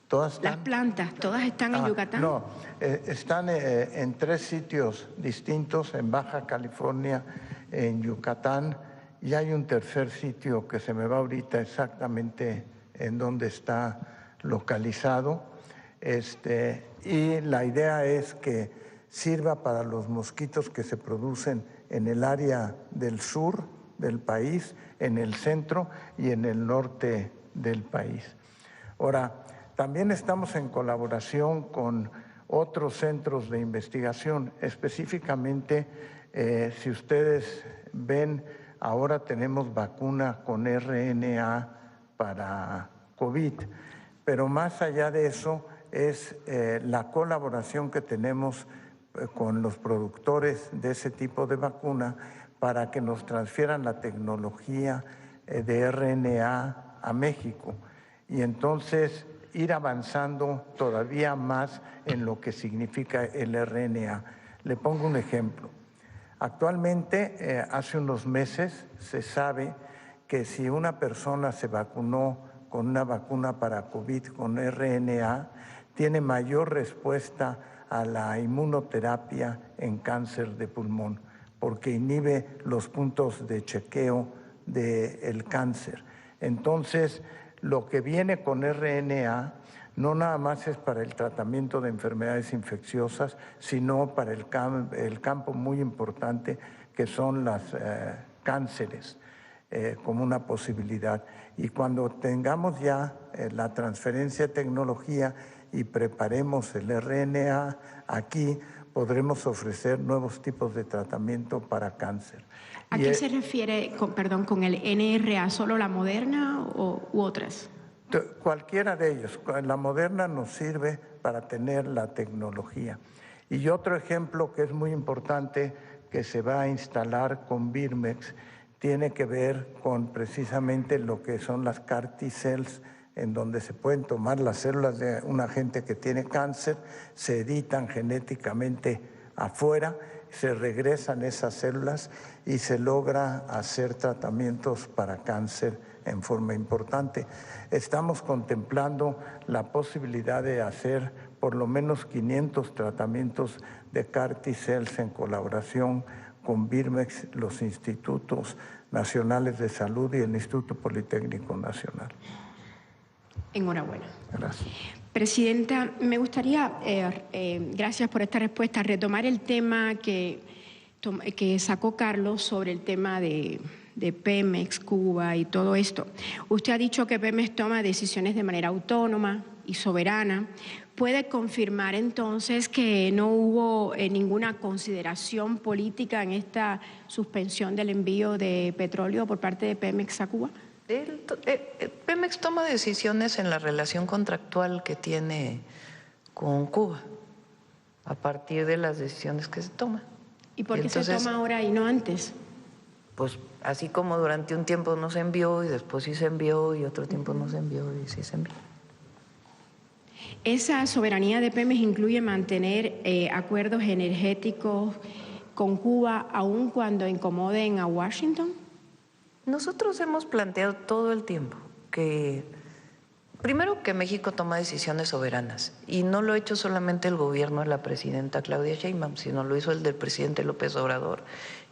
¿Todas están? Las plantas, ¿todas están en Yucatán? No, están en 3 sitios distintos, en Baja California, en Yucatán, y hay un tercer sitio que se me va ahorita exactamente en dónde está localizado. Y la idea es que sirva para los mosquitos que se producen en el área del sur del país, en el centro y en el norte del país. Ahora, también estamos en colaboración con otros centros de investigación, específicamente, si ustedes ven, ahora tenemos vacuna con RNA para COVID, pero más allá de eso es la colaboración que tenemos con los productores de ese tipo de vacuna para que nos transfieran la tecnología de RNA a México y entonces ir avanzando todavía más en lo que significa el RNA. Le pongo un ejemplo. Actualmente, hace unos meses, se sabe que si una persona se vacunó con una vacuna para COVID con RNA, tiene mayor respuesta a la inmunoterapia en cáncer de pulmón, porque inhibe los puntos de chequeo del cáncer. Entonces, lo que viene con RNA no nada más es para el tratamiento de enfermedades infecciosas, sino para el campo muy importante que son los cánceres, como una posibilidad. Y cuando tengamos ya la transferencia de tecnología y preparemos el RNA aquí, podremos ofrecer nuevos tipos de tratamiento para cáncer. ¿A qué se refiere, con el NRA? ¿Solo la Moderna u otras? Cualquiera de ellos. La Moderna nos sirve para tener la tecnología. Y otro ejemplo que es muy importante que se va a instalar con Birmex tiene que ver con precisamente lo que son las CAR T-cells, en donde se pueden tomar las células de una gente que tiene cáncer, se editan genéticamente afuera, se regresan esas células y se logra hacer tratamientos para cáncer en forma importante. Estamos contemplando la posibilidad de hacer por lo menos 500 tratamientos de CAR T-cells en colaboración con Birmex, los institutos nacionales de salud y el Instituto Politécnico Nacional. Enhorabuena. Gracias. Presidenta, me gustaría, gracias por esta respuesta, retomar el tema que sacó Carlos sobre el tema de Pemex, Cuba y todo esto. Usted ha dicho que Pemex toma decisiones de manera autónoma y soberana. ¿Puede confirmar entonces que no hubo ninguna consideración política en esta suspensión del envío de petróleo por parte de Pemex a Cuba? Pemex toma decisiones en la relación contractual que tiene con Cuba, a partir de las decisiones que se toman. ¿Y por qué se toma ahora y no antes? Pues así como durante un tiempo no se envió y después sí se envió y otro tiempo no se envió y sí se envió. ¿Esa soberanía de Pemex incluye mantener acuerdos energéticos con Cuba aun cuando incomoden a Washington? Nosotros hemos planteado todo el tiempo que, primero, que México toma decisiones soberanas y no lo ha hecho solamente el gobierno de la presidenta Claudia Sheinbaum, sino lo hizo el del presidente López Obrador.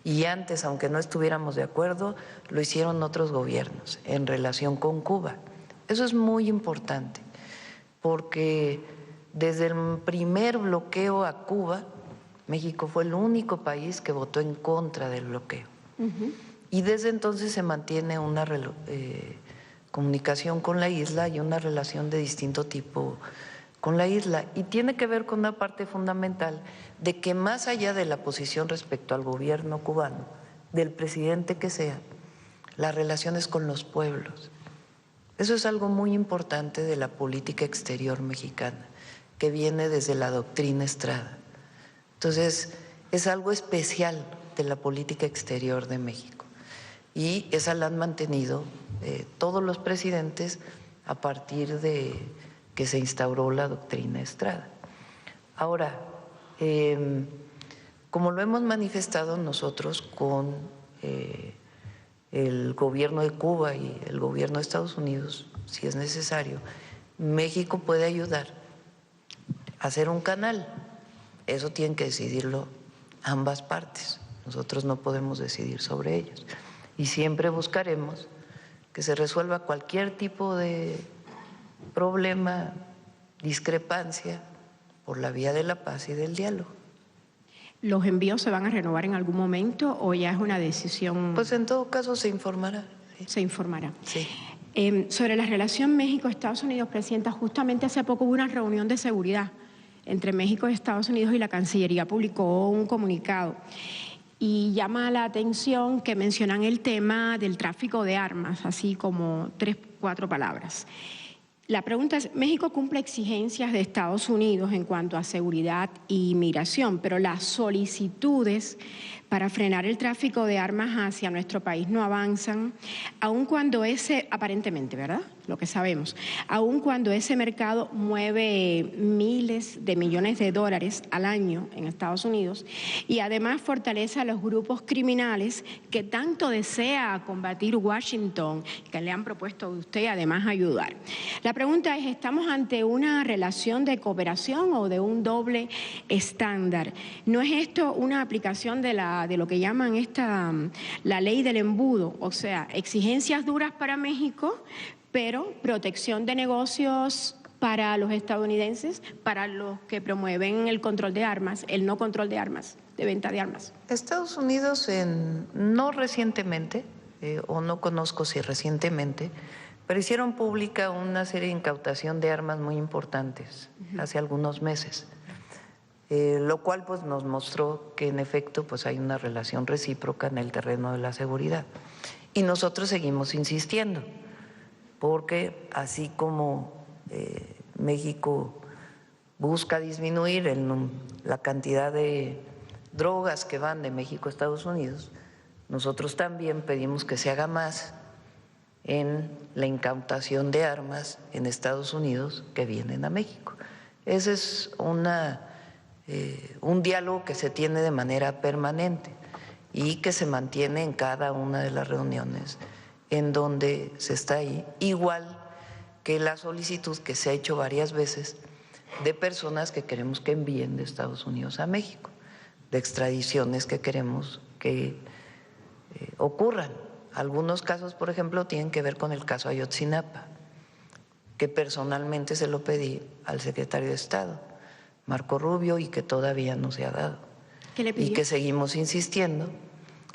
Y antes, aunque no estuviéramos de acuerdo, lo hicieron otros gobiernos en relación con Cuba. Eso es muy importante, porque desde el primer bloqueo a Cuba, México fue el único país que votó en contra del bloqueo. Y desde entonces se mantiene una comunicación con la isla y una relación de distinto tipo con la isla. Y tiene que ver con una parte fundamental de que más allá de la posición respecto al gobierno cubano, del presidente que sea, las relaciones con los pueblos. Eso es algo muy importante de la política exterior mexicana, que viene desde la doctrina Estrada. Entonces, es algo especial de la política exterior de México. Y esa la han mantenido todos los presidentes a partir de que se instauró la doctrina Estrada. Ahora, como lo hemos manifestado nosotros con el gobierno de Cuba y el gobierno de Estados Unidos, si es necesario, México puede ayudar a hacer un canal. Eso tienen que decidirlo ambas partes. Nosotros no podemos decidir sobre ellos. Y siempre buscaremos que se resuelva cualquier tipo de problema, discrepancia, por la vía de la paz y del diálogo. ¿Los envíos se van a renovar en algún momento o ya es una decisión? Pues en todo caso se informará. Sí. Se informará. Sí. Sobre la relación México-Estados Unidos, Presidenta, justamente hace poco hubo una reunión de seguridad entre México y Estados Unidos y la Cancillería publicó un comunicado. Y llama la atención que mencionan el tema del tráfico de armas, así como 3, 4 palabras. La pregunta es, México cumple exigencias de Estados Unidos en cuanto a seguridad y migración, pero las solicitudes para frenar el tráfico de armas hacia nuestro país no avanzan, aun cuando aparentemente, ¿verdad?, lo que sabemos, aun cuando ese mercado mueve miles de millones de dólares al año en Estados Unidos y además fortalece a los grupos criminales que tanto desea combatir Washington, que le han propuesto a usted además ayudar. La pregunta es, ¿estamos ante una relación de cooperación o de un doble estándar? ¿No es esto una aplicación de lo que llaman la ley del embudo? O sea, exigencias duras para México, pero protección de negocios para los estadounidenses, para los que promueven el control de armas, el no control de armas, de venta de armas. Estados Unidos, no recientemente, o no conozco si recientemente, pero hicieron pública una serie de incautación de armas muy importantes hace algunos meses, lo cual pues nos mostró que en efecto pues hay una relación recíproca en el terreno de la seguridad. Y nosotros seguimos insistiendo, porque así como México busca disminuir la cantidad de drogas que van de México a Estados Unidos, nosotros también pedimos que se haga más en la incautación de armas en Estados Unidos que vienen a México. Ese es un diálogo que se tiene de manera permanente y que se mantiene en cada una de las reuniones en donde se está ahí, igual que la solicitud que se ha hecho varias veces de personas que queremos que envíen de Estados Unidos a México, de extradiciones que queremos que ocurran. Algunos casos, por ejemplo, tienen que ver con el caso Ayotzinapa, que personalmente se lo pedí al secretario de Estado, Marco Rubio, y que todavía no se ha dado. ¿Qué le pidió? Y que seguimos insistiendo.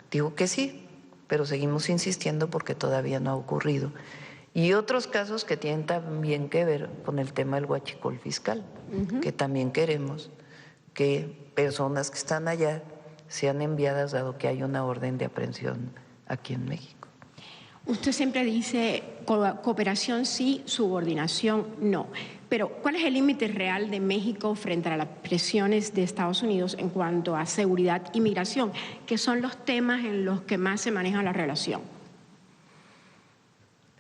Digo que sí, pero seguimos insistiendo porque todavía no ha ocurrido. Y otros casos que tienen también que ver con el tema del huachicol fiscal, que también queremos que personas que están allá sean enviadas, dado que hay una orden de aprehensión aquí en México. Usted siempre dice cooperación sí, subordinación no. Pero, ¿cuál es el límite real de México frente a las presiones de Estados Unidos en cuanto a seguridad y migración, que son los temas en los que más se maneja la relación?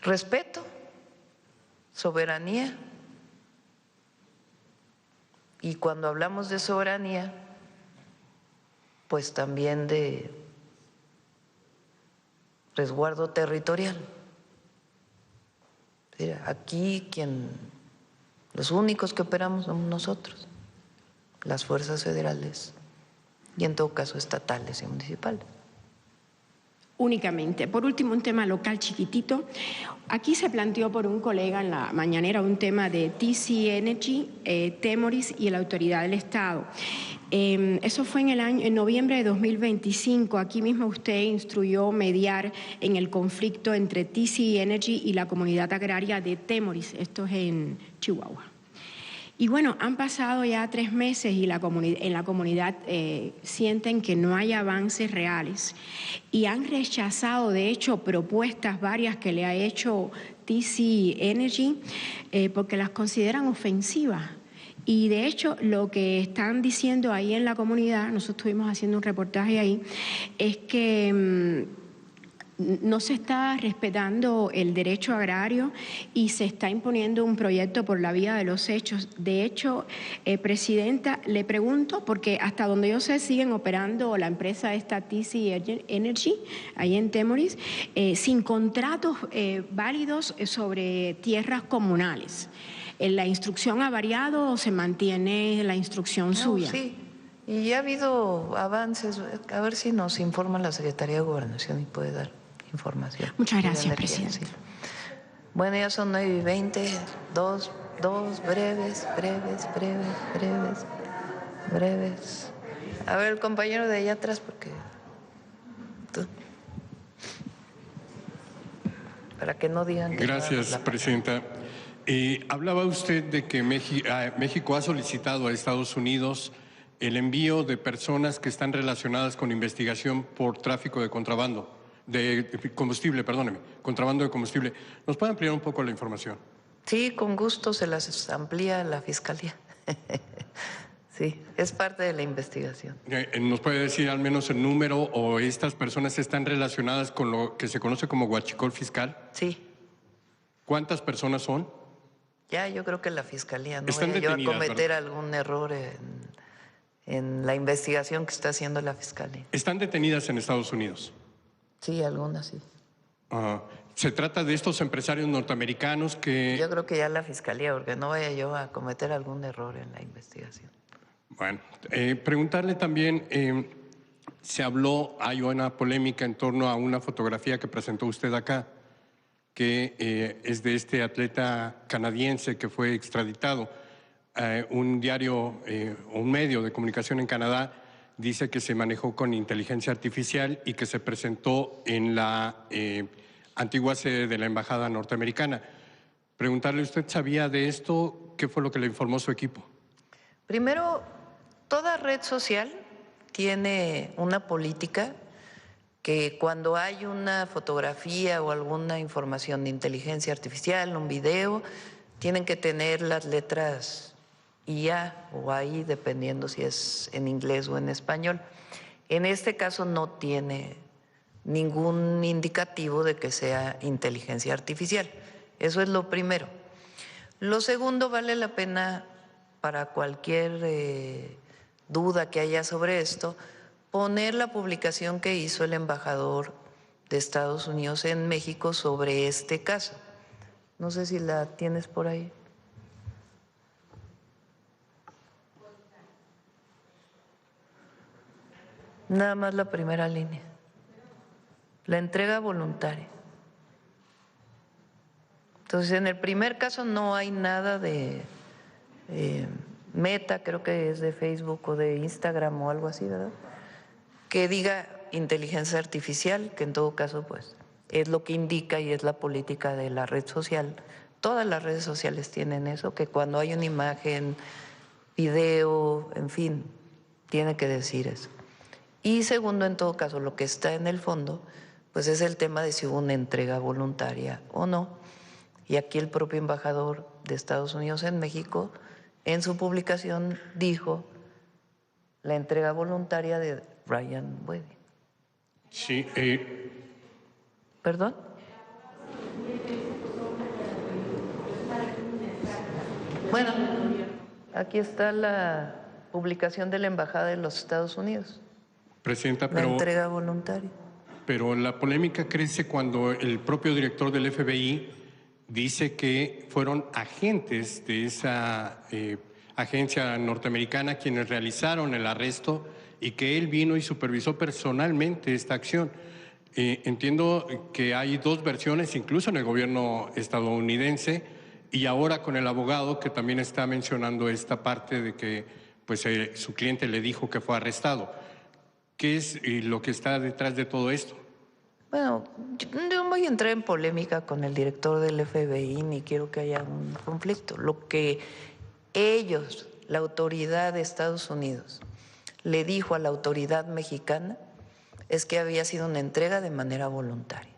Respeto, soberanía. Y cuando hablamos de soberanía, pues también de resguardo territorial. Aquí los únicos que operamos somos nosotros, las fuerzas federales y en todo caso estatales y municipales. Únicamente. Por último, un tema local chiquitito. Aquí se planteó por un colega en la mañanera un tema de TC Energy, Temoris y la autoridad del Estado. Eso fue en noviembre de 2025. Aquí mismo usted instruyó mediar en el conflicto entre TC Energy y la comunidad agraria de Temoris. Esto es en Chihuahua. Y bueno, han pasado ya 3 meses y en la comunidad sienten que no hay avances reales y han rechazado, de hecho, propuestas varias que le ha hecho TC Energy porque las consideran ofensivas. Y de hecho, lo que están diciendo ahí en la comunidad, nosotros estuvimos haciendo un reportaje ahí, es que no se está respetando el derecho agrario y se está imponiendo un proyecto por la vía de los hechos. De hecho, Presidenta, le pregunto, porque hasta donde yo sé siguen operando la empresa esta TC Energy, ahí en Temoris, sin contratos válidos sobre tierras comunales. ¿La instrucción ha variado o se mantiene la instrucción suya? Sí, y ha habido avances. A ver si nos informa la Secretaría de Gobernación y puede dar información. Muchas gracias, Presidente. Bueno, ya son 9:20, dos breves. A ver, el compañero de allá atrás, porque tú, para que no digan que Gracias, Presidenta. Hablaba usted de que México ha solicitado a Estados Unidos el envío de personas que están relacionadas con investigación por tráfico de contrabando. De combustible, perdóneme, contrabando de combustible. ¿Nos puede ampliar un poco la información? Sí, con gusto se las amplía la Fiscalía. Sí, es parte de la investigación. ¿Nos puede decir al menos el número o estas personas están relacionadas con lo que se conoce como huachicol fiscal? Sí. ¿Cuántas personas son? Ya, yo creo que la Fiscalía, no están voy yo a cometer ¿verdad? algún error en la investigación que está haciendo la Fiscalía. ¿Están detenidas en Estados Unidos? Sí, algunas sí. ¿Se trata de estos empresarios norteamericanos que...? Yo creo que ya la Fiscalía, porque no vaya yo a cometer algún error en la investigación. Bueno, preguntarle también, hay una polémica en torno a una fotografía que presentó usted acá, que es de este atleta canadiense que fue extraditado. Un diario, un medio de comunicación en Canadá dice que se manejó con inteligencia artificial y que se presentó en la antigua sede de la Embajada norteamericana. Preguntarle, ¿usted sabía de esto? ¿Qué fue lo que le informó su equipo? Primero, toda red social tiene una política que cuando hay una fotografía o alguna información de inteligencia artificial, un video, tienen que tener las letras IA o AI, dependiendo si es en inglés o en español. En este caso no tiene ningún indicativo de que sea inteligencia artificial. Eso es lo primero. Lo segundo, vale la pena para cualquier duda que haya sobre esto, poner la publicación que hizo el embajador de Estados Unidos en México sobre este caso. No sé si la tienes por ahí. Nada más la primera línea. La entrega voluntaria. Entonces, en el primer caso no hay nada de Meta, creo que es de Facebook o de Instagram o algo así, ¿verdad?, que diga inteligencia artificial, que en todo caso pues es lo que indica y es la política de la red social. Todas las redes sociales tienen eso, que cuando hay una imagen, video, en fin, tiene que decir eso. Y segundo, en todo caso, lo que está en el fondo, pues es el tema de si hubo una entrega voluntaria o no. Y aquí el propio embajador de Estados Unidos en México, en su publicación, dijo la entrega voluntaria de Ryan Wedding. Sí. ¿Perdón? Bueno, aquí está la publicación de la Embajada de los Estados Unidos. Presidenta, la entrega voluntaria. Pero la polémica crece cuando el propio director del FBI dice que fueron agentes de esa agencia norteamericana quienes realizaron el arresto y que él vino y supervisó personalmente esta acción. Entiendo que hay dos versiones, incluso en el gobierno estadounidense, y ahora con el abogado que también está mencionando esta parte de que pues, su cliente le dijo que fue arrestado. ¿Qué es lo que está detrás de todo esto? Bueno, yo no voy a entrar en polémica con el director del FBI, ni quiero que haya un conflicto. Lo que ellos, la autoridad de Estados Unidos, le dijo a la autoridad mexicana es que había sido una entrega de manera voluntaria.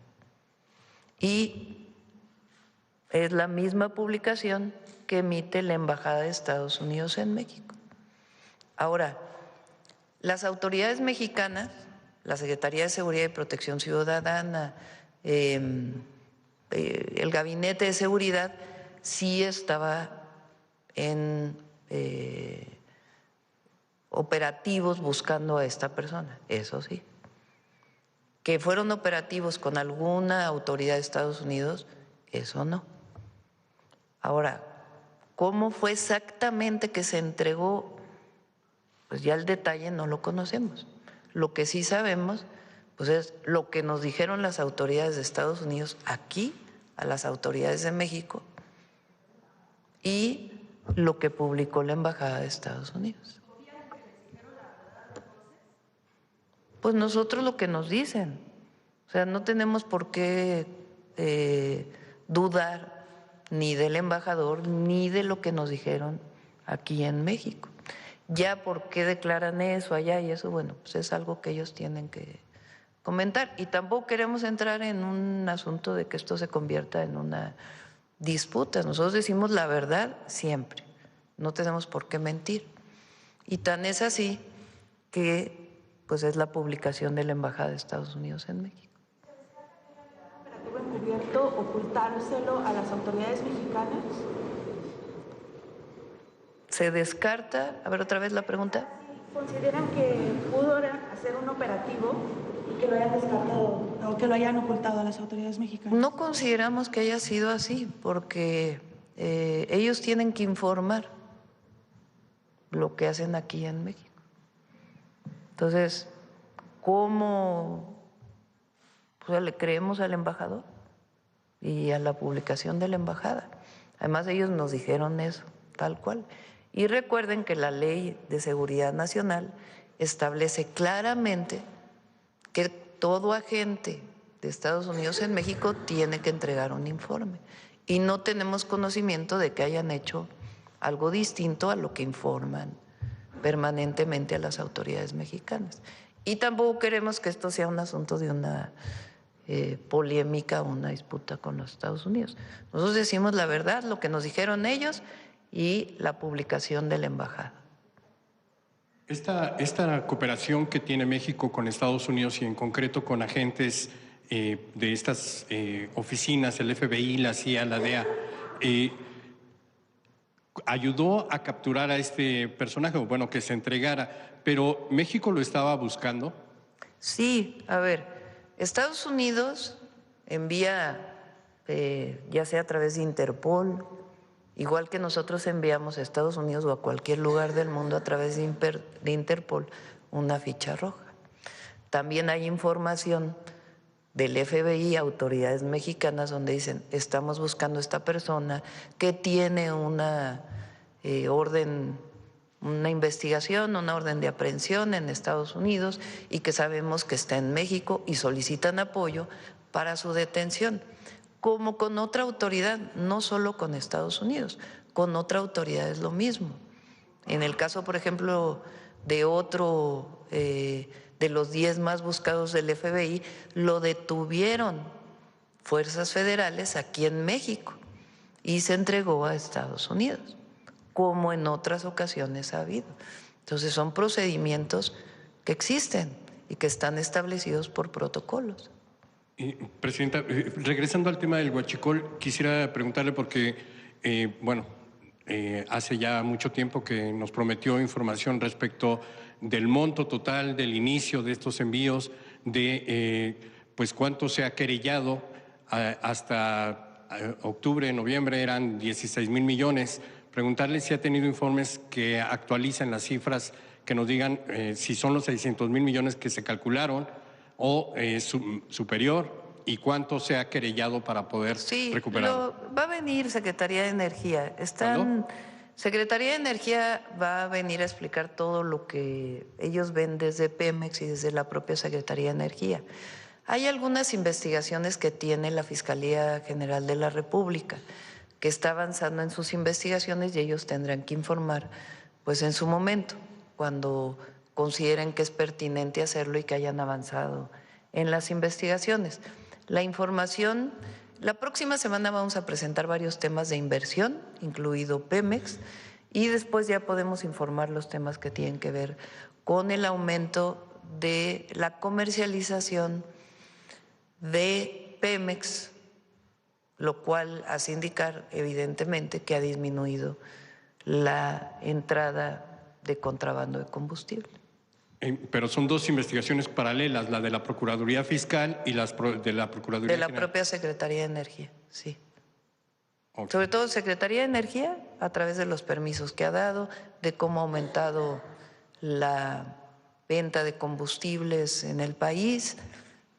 Y es la misma publicación que emite la Embajada de Estados Unidos en México. Ahora, las autoridades mexicanas, la Secretaría de Seguridad y Protección Ciudadana, el Gabinete de Seguridad, sí estaba en operativos buscando a esta persona, eso sí. Que fueron operativos con alguna autoridad de Estados Unidos, eso no. Ahora, ¿cómo fue exactamente que se entregó? Pues ya el detalle no lo conocemos. Lo que sí sabemos, pues es lo que nos dijeron las autoridades de Estados Unidos aquí, a las autoridades de México, y lo que publicó la Embajada de Estados Unidos. Pues nosotros lo que nos dicen, o sea, no tenemos por qué dudar ni del embajador ni de lo que nos dijeron aquí en México. Ya por qué declaran eso allá y eso, bueno, pues es algo que ellos tienen que comentar. Y tampoco queremos entrar en un asunto de que esto se convierta en una disputa. Nosotros decimos la verdad siempre, no tenemos por qué mentir. Y tan es así que pues es la publicación de la Embajada de Estados Unidos en México. ¿Operativo encubierto ocultárselo a las autoridades mexicanas? ¿Se descarta? A ver, otra vez la pregunta. ¿Consideran que pudo hacer un operativo y que lo hayan descartado o que lo hayan ocultado a las autoridades mexicanas? No consideramos que haya sido así, porque ellos tienen que informar lo que hacen aquí en México. Entonces, ¿cómo le creemos al embajador y a la publicación de la embajada? Además, ellos nos dijeron eso, tal cual. Y recuerden que la Ley de Seguridad Nacional establece claramente que todo agente de Estados Unidos en México tiene que entregar un informe. Y no tenemos conocimiento de que hayan hecho algo distinto a lo que informan permanentemente a las autoridades mexicanas. Y tampoco queremos que esto sea un asunto de una polémica o una disputa con los Estados Unidos. Nosotros decimos la verdad, lo que nos dijeron ellos y la publicación de la embajada. Esta cooperación que tiene México con Estados Unidos y en concreto con agentes de estas oficinas, el FBI, la CIA, la DEA, ayudó a capturar a este personaje, bueno, que se entregara, pero ¿México lo estaba buscando? Sí, a ver, Estados Unidos envía, ya sea a través de Interpol, igual que nosotros enviamos a Estados Unidos o a cualquier lugar del mundo a través de Interpol, una ficha roja. También hay información del FBI a autoridades mexicanas donde dicen, estamos buscando a esta persona que tiene una orden, una investigación, una orden de aprehensión en Estados Unidos y que sabemos que está en México y solicitan apoyo para su detención. Como con otra autoridad, no solo con Estados Unidos, con otra autoridad es lo mismo. En el caso, por ejemplo, de otro de los 10 más buscados del FBI, lo detuvieron fuerzas federales aquí en México y se entregó a Estados Unidos, como en otras ocasiones ha habido. Entonces son procedimientos que existen y que están establecidos por protocolos. Presidenta, regresando al tema del huachicol, quisiera preguntarle porque, hace ya mucho tiempo que nos prometió información respecto del monto total del inicio de estos envíos, de pues cuánto se ha querellado hasta octubre, noviembre eran 16,000 millones. Preguntarle si ha tenido informes que actualicen las cifras, que nos digan si son los 600,000 millones que se calcularon o superior, y cuánto se ha querellado para poder recuperar. Va a venir Secretaría de Energía. Secretaría de Energía va a venir a explicar todo lo que ellos ven desde Pemex y desde la propia Secretaría de Energía. Hay algunas investigaciones que tiene la Fiscalía General de la República, que está avanzando en sus investigaciones y ellos tendrán que informar pues en su momento, cuando consideren que es pertinente hacerlo y que hayan avanzado en las investigaciones. La información, la próxima semana vamos a presentar varios temas de inversión, incluido Pemex, y después ya podemos informar los temas que tienen que ver con el aumento de la comercialización de Pemex, lo cual hace indicar evidentemente que ha disminuido la entrada de contrabando de combustible. Pero son dos investigaciones paralelas, la de la Procuraduría Fiscal y las de la Procuraduría de la General. Propia Secretaría de Energía, sí. Okay. Sobre todo Secretaría de Energía, a través de los permisos que ha dado, de cómo ha aumentado la venta de combustibles en el país,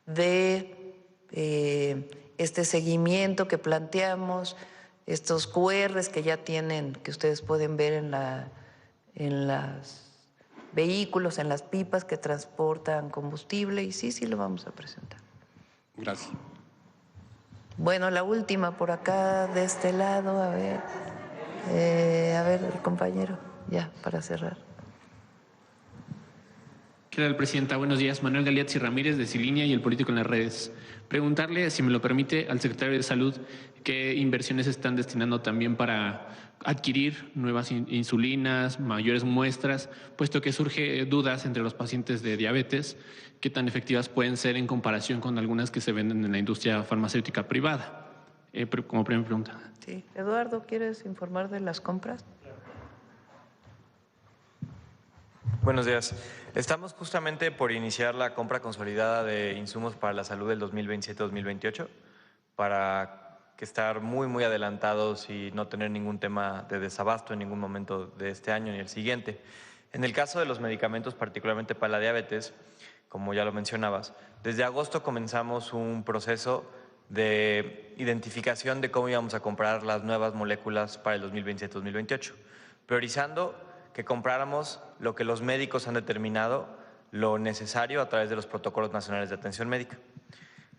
de este seguimiento que planteamos, estos QRs que ya tienen, que ustedes pueden ver en las vehículos, en las pipas que transportan combustible, y sí lo vamos a presentar. Gracias. Bueno, la última por acá, de este lado, a ver, el compañero, ya, para cerrar. ¿Qué tal, Presidenta? Buenos días. Manuel Galiatzi Ramírez, de Cilinea y El Político en las Redes. Preguntarle, si me lo permite, al Secretario de Salud, qué inversiones están destinando también para adquirir nuevas insulinas, mayores muestras, puesto que surge dudas entre los pacientes de diabetes, qué tan efectivas pueden ser en comparación con algunas que se venden en la industria farmacéutica privada. Como primera pregunta. Sí. Eduardo, ¿quieres informar de las compras? Buenos días. Estamos justamente por iniciar la compra consolidada de insumos para la salud del 2027-2028, para que estar muy adelantados y no tener ningún tema de desabasto en ningún momento de este año ni el siguiente. En el caso de los medicamentos, particularmente para la diabetes, como ya lo mencionabas, desde agosto comenzamos un proceso de identificación de cómo íbamos a comprar las nuevas moléculas para el 2027-2028, priorizando que compráramos lo que los médicos han determinado lo necesario a través de los protocolos nacionales de atención médica.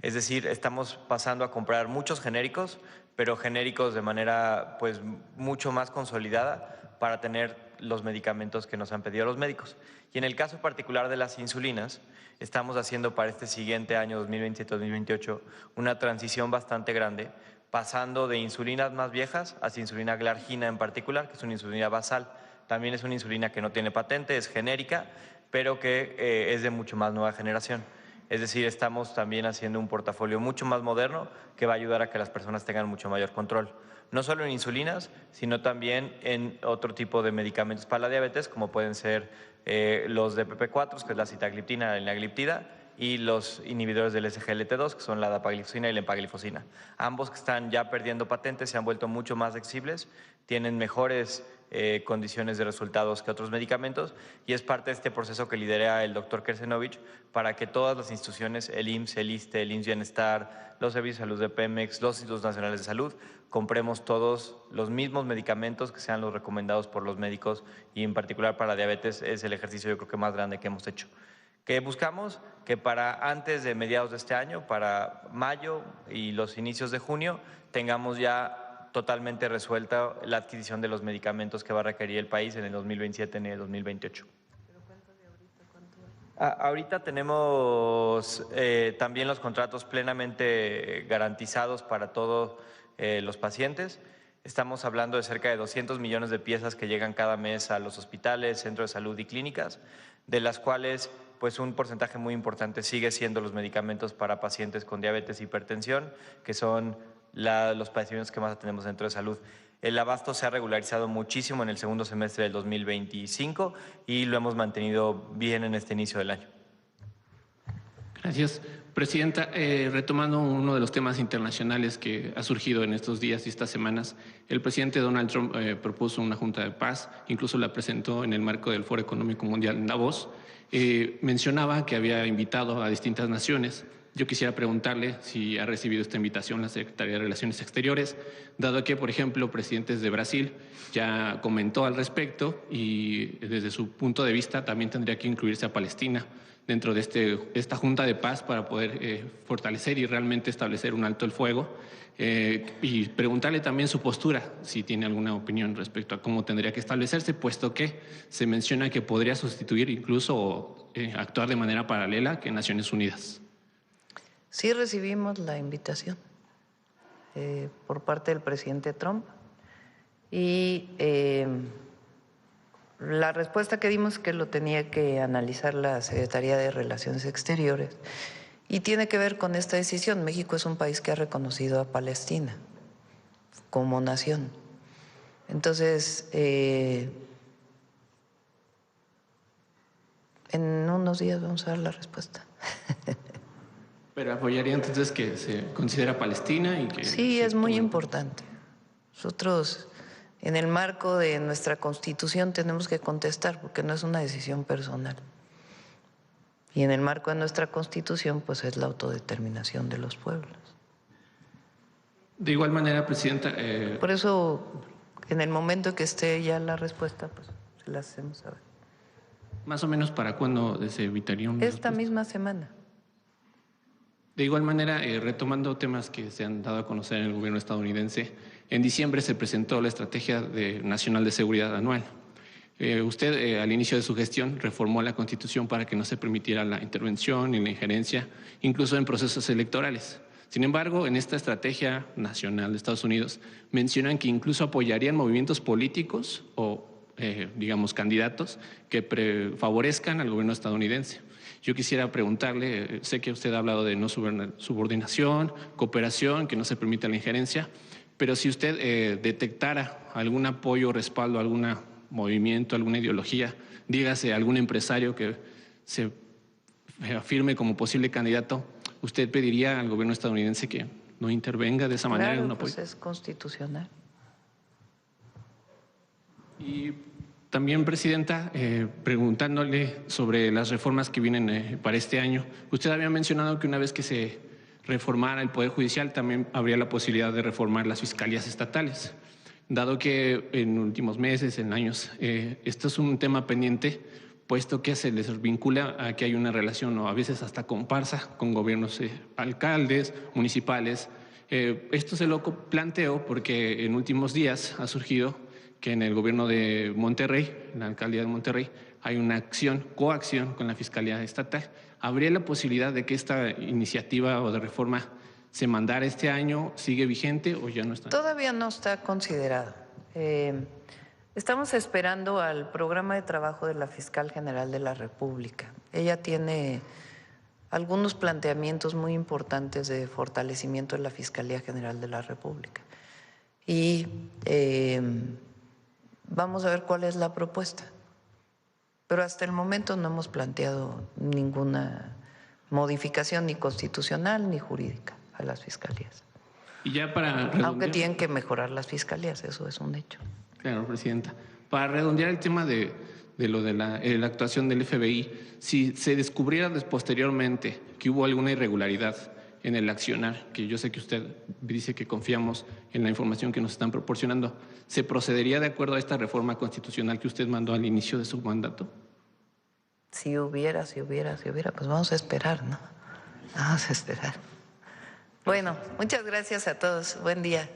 Es decir, estamos pasando a comprar muchos genéricos, pero genéricos de manera pues mucho más consolidada para tener los medicamentos que nos han pedido los médicos. Y en el caso particular de las insulinas, estamos haciendo para este siguiente año 2027-2028 una transición bastante grande, pasando de insulinas más viejas hacia insulina glargina en particular, que es una insulina basal. También es una insulina que no tiene patente, es genérica, pero que es de mucho más nueva generación. Es decir, estamos también haciendo un portafolio mucho más moderno que va a ayudar a que las personas tengan mucho mayor control. No solo en insulinas, sino también en otro tipo de medicamentos para la diabetes, como pueden ser los de PP4, que es la sitagliptina, la linagliptida, y los inhibidores del SGLT2, que son la dapaglifosina y la empaglifosina. Ambos que están ya perdiendo patentes se han vuelto mucho más accesibles, tienen mejores condiciones de resultados que otros medicamentos, y es parte de este proceso que lidera el doctor Kersenovich para que todas las instituciones, el IMSS, el ISSSTE, el IMSS Bienestar, los servicios de salud de Pemex, los institutos nacionales de salud, compremos todos los mismos medicamentos que sean los recomendados por los médicos, y en particular para diabetes es el ejercicio yo creo que más grande que hemos hecho. Que buscamos que para antes de mediados de este año, para mayo y los inicios de junio, tengamos ya totalmente resuelta la adquisición de los medicamentos que va a requerir el país en el 2027 y en el 2028. Ahorita tenemos también los contratos plenamente garantizados para todos los pacientes. Estamos hablando de cerca de 200 millones de piezas que llegan cada mes a los hospitales, centros de salud y clínicas, de las cuales pues un porcentaje muy importante sigue siendo los medicamentos para pacientes con diabetes e hipertensión, que son los padecimientos que más tenemos dentro de salud. El abasto se ha regularizado muchísimo en el segundo semestre del 2025 y lo hemos mantenido bien en este inicio del año. Gracias. Presidenta, retomando uno de los temas internacionales que ha surgido en estos días y estas semanas, el presidente Donald Trump propuso una Junta de Paz, incluso la presentó en el marco del Foro Económico Mundial en Davos. Mencionaba que había invitado a distintas naciones. Yo quisiera preguntarle si ha recibido esta invitación la Secretaría de Relaciones Exteriores, dado que, por ejemplo, presidentes de Brasil ya comentó al respecto y desde su punto de vista también tendría que incluirse a Palestina dentro de esta Junta de Paz para poder fortalecer y realmente establecer un alto el fuego. Y preguntarle también su postura, si tiene alguna opinión respecto a cómo tendría que establecerse, puesto que se menciona que podría sustituir incluso actuar de manera paralela que Naciones Unidas. Sí recibimos la invitación por parte del presidente Trump y la respuesta que dimos es que lo tenía que analizar la Secretaría de Relaciones Exteriores y tiene que ver con esta decisión. México es un país que ha reconocido a Palestina como nación. Entonces, en unos días vamos a dar la respuesta. Pero apoyaría entonces que se considera Palestina y que… Sí, es muy importante. Nosotros, en el marco de nuestra Constitución, tenemos que contestar porque no es una decisión personal. Y en el marco de nuestra Constitución, pues es la autodeterminación de los pueblos. De igual manera, Presidenta… Por eso, en el momento que esté ya la respuesta, pues se la hacemos saber. ¿Más o menos para cuándo se evitaría una respuesta? Esta misma semana. De igual manera, retomando temas que se han dado a conocer en el gobierno estadounidense, en diciembre se presentó la Estrategia Nacional de Seguridad Anual. Usted, al inicio de su gestión, reformó la Constitución para que no se permitiera la intervención y la injerencia, incluso en procesos electorales. Sin embargo, en esta Estrategia Nacional de Estados Unidos mencionan que incluso apoyarían movimientos políticos o, digamos, candidatos que favorezcan al gobierno estadounidense. Yo quisiera preguntarle, sé que usted ha hablado de no subordinación, cooperación, que no se permita la injerencia, pero si usted detectara algún apoyo o respaldo, algún movimiento, alguna ideología, dígase algún empresario que se afirme como posible candidato, ¿usted pediría al gobierno estadounidense que no intervenga de esa manera en un apoyo? Pues es constitucional. Y también, Presidenta, preguntándole sobre las reformas que vienen para este año. Usted había mencionado que una vez que se reformara el Poder Judicial, también habría la posibilidad de reformar las fiscalías estatales. Dado que en últimos meses, en años, esto es un tema pendiente, puesto que se les vincula a que hay una relación, o a veces hasta comparsa, con gobiernos alcaldes, municipales. Esto se lo planteo porque en últimos días ha surgido que en el gobierno de Monterrey, en la alcaldía de Monterrey, hay una coacción con la Fiscalía Estatal. ¿Habría la posibilidad de que esta iniciativa o de reforma se mandara este año? ¿Sigue vigente o ya no está? Todavía no está considerado. Estamos esperando al programa de trabajo de la Fiscal General de la República. Ella tiene algunos planteamientos muy importantes de fortalecimiento de la Fiscalía General de la República. Y vamos a ver cuál es la propuesta. Pero hasta el momento no hemos planteado ninguna modificación ni constitucional ni jurídica a las fiscalías. Y ya para redondear, aunque tienen que mejorar las fiscalías, eso es un hecho. Claro, Presidenta. Para redondear el tema de la actuación del FBI, si se descubriera posteriormente que hubo alguna irregularidad en el accionar, que yo sé que usted dice que confiamos en la información que nos están proporcionando, ¿se procedería de acuerdo a esta reforma constitucional que usted mandó al inicio de su mandato? Si hubiera, pues vamos a esperar, ¿no? Vamos a esperar. Bueno, muchas gracias a todos. Buen día.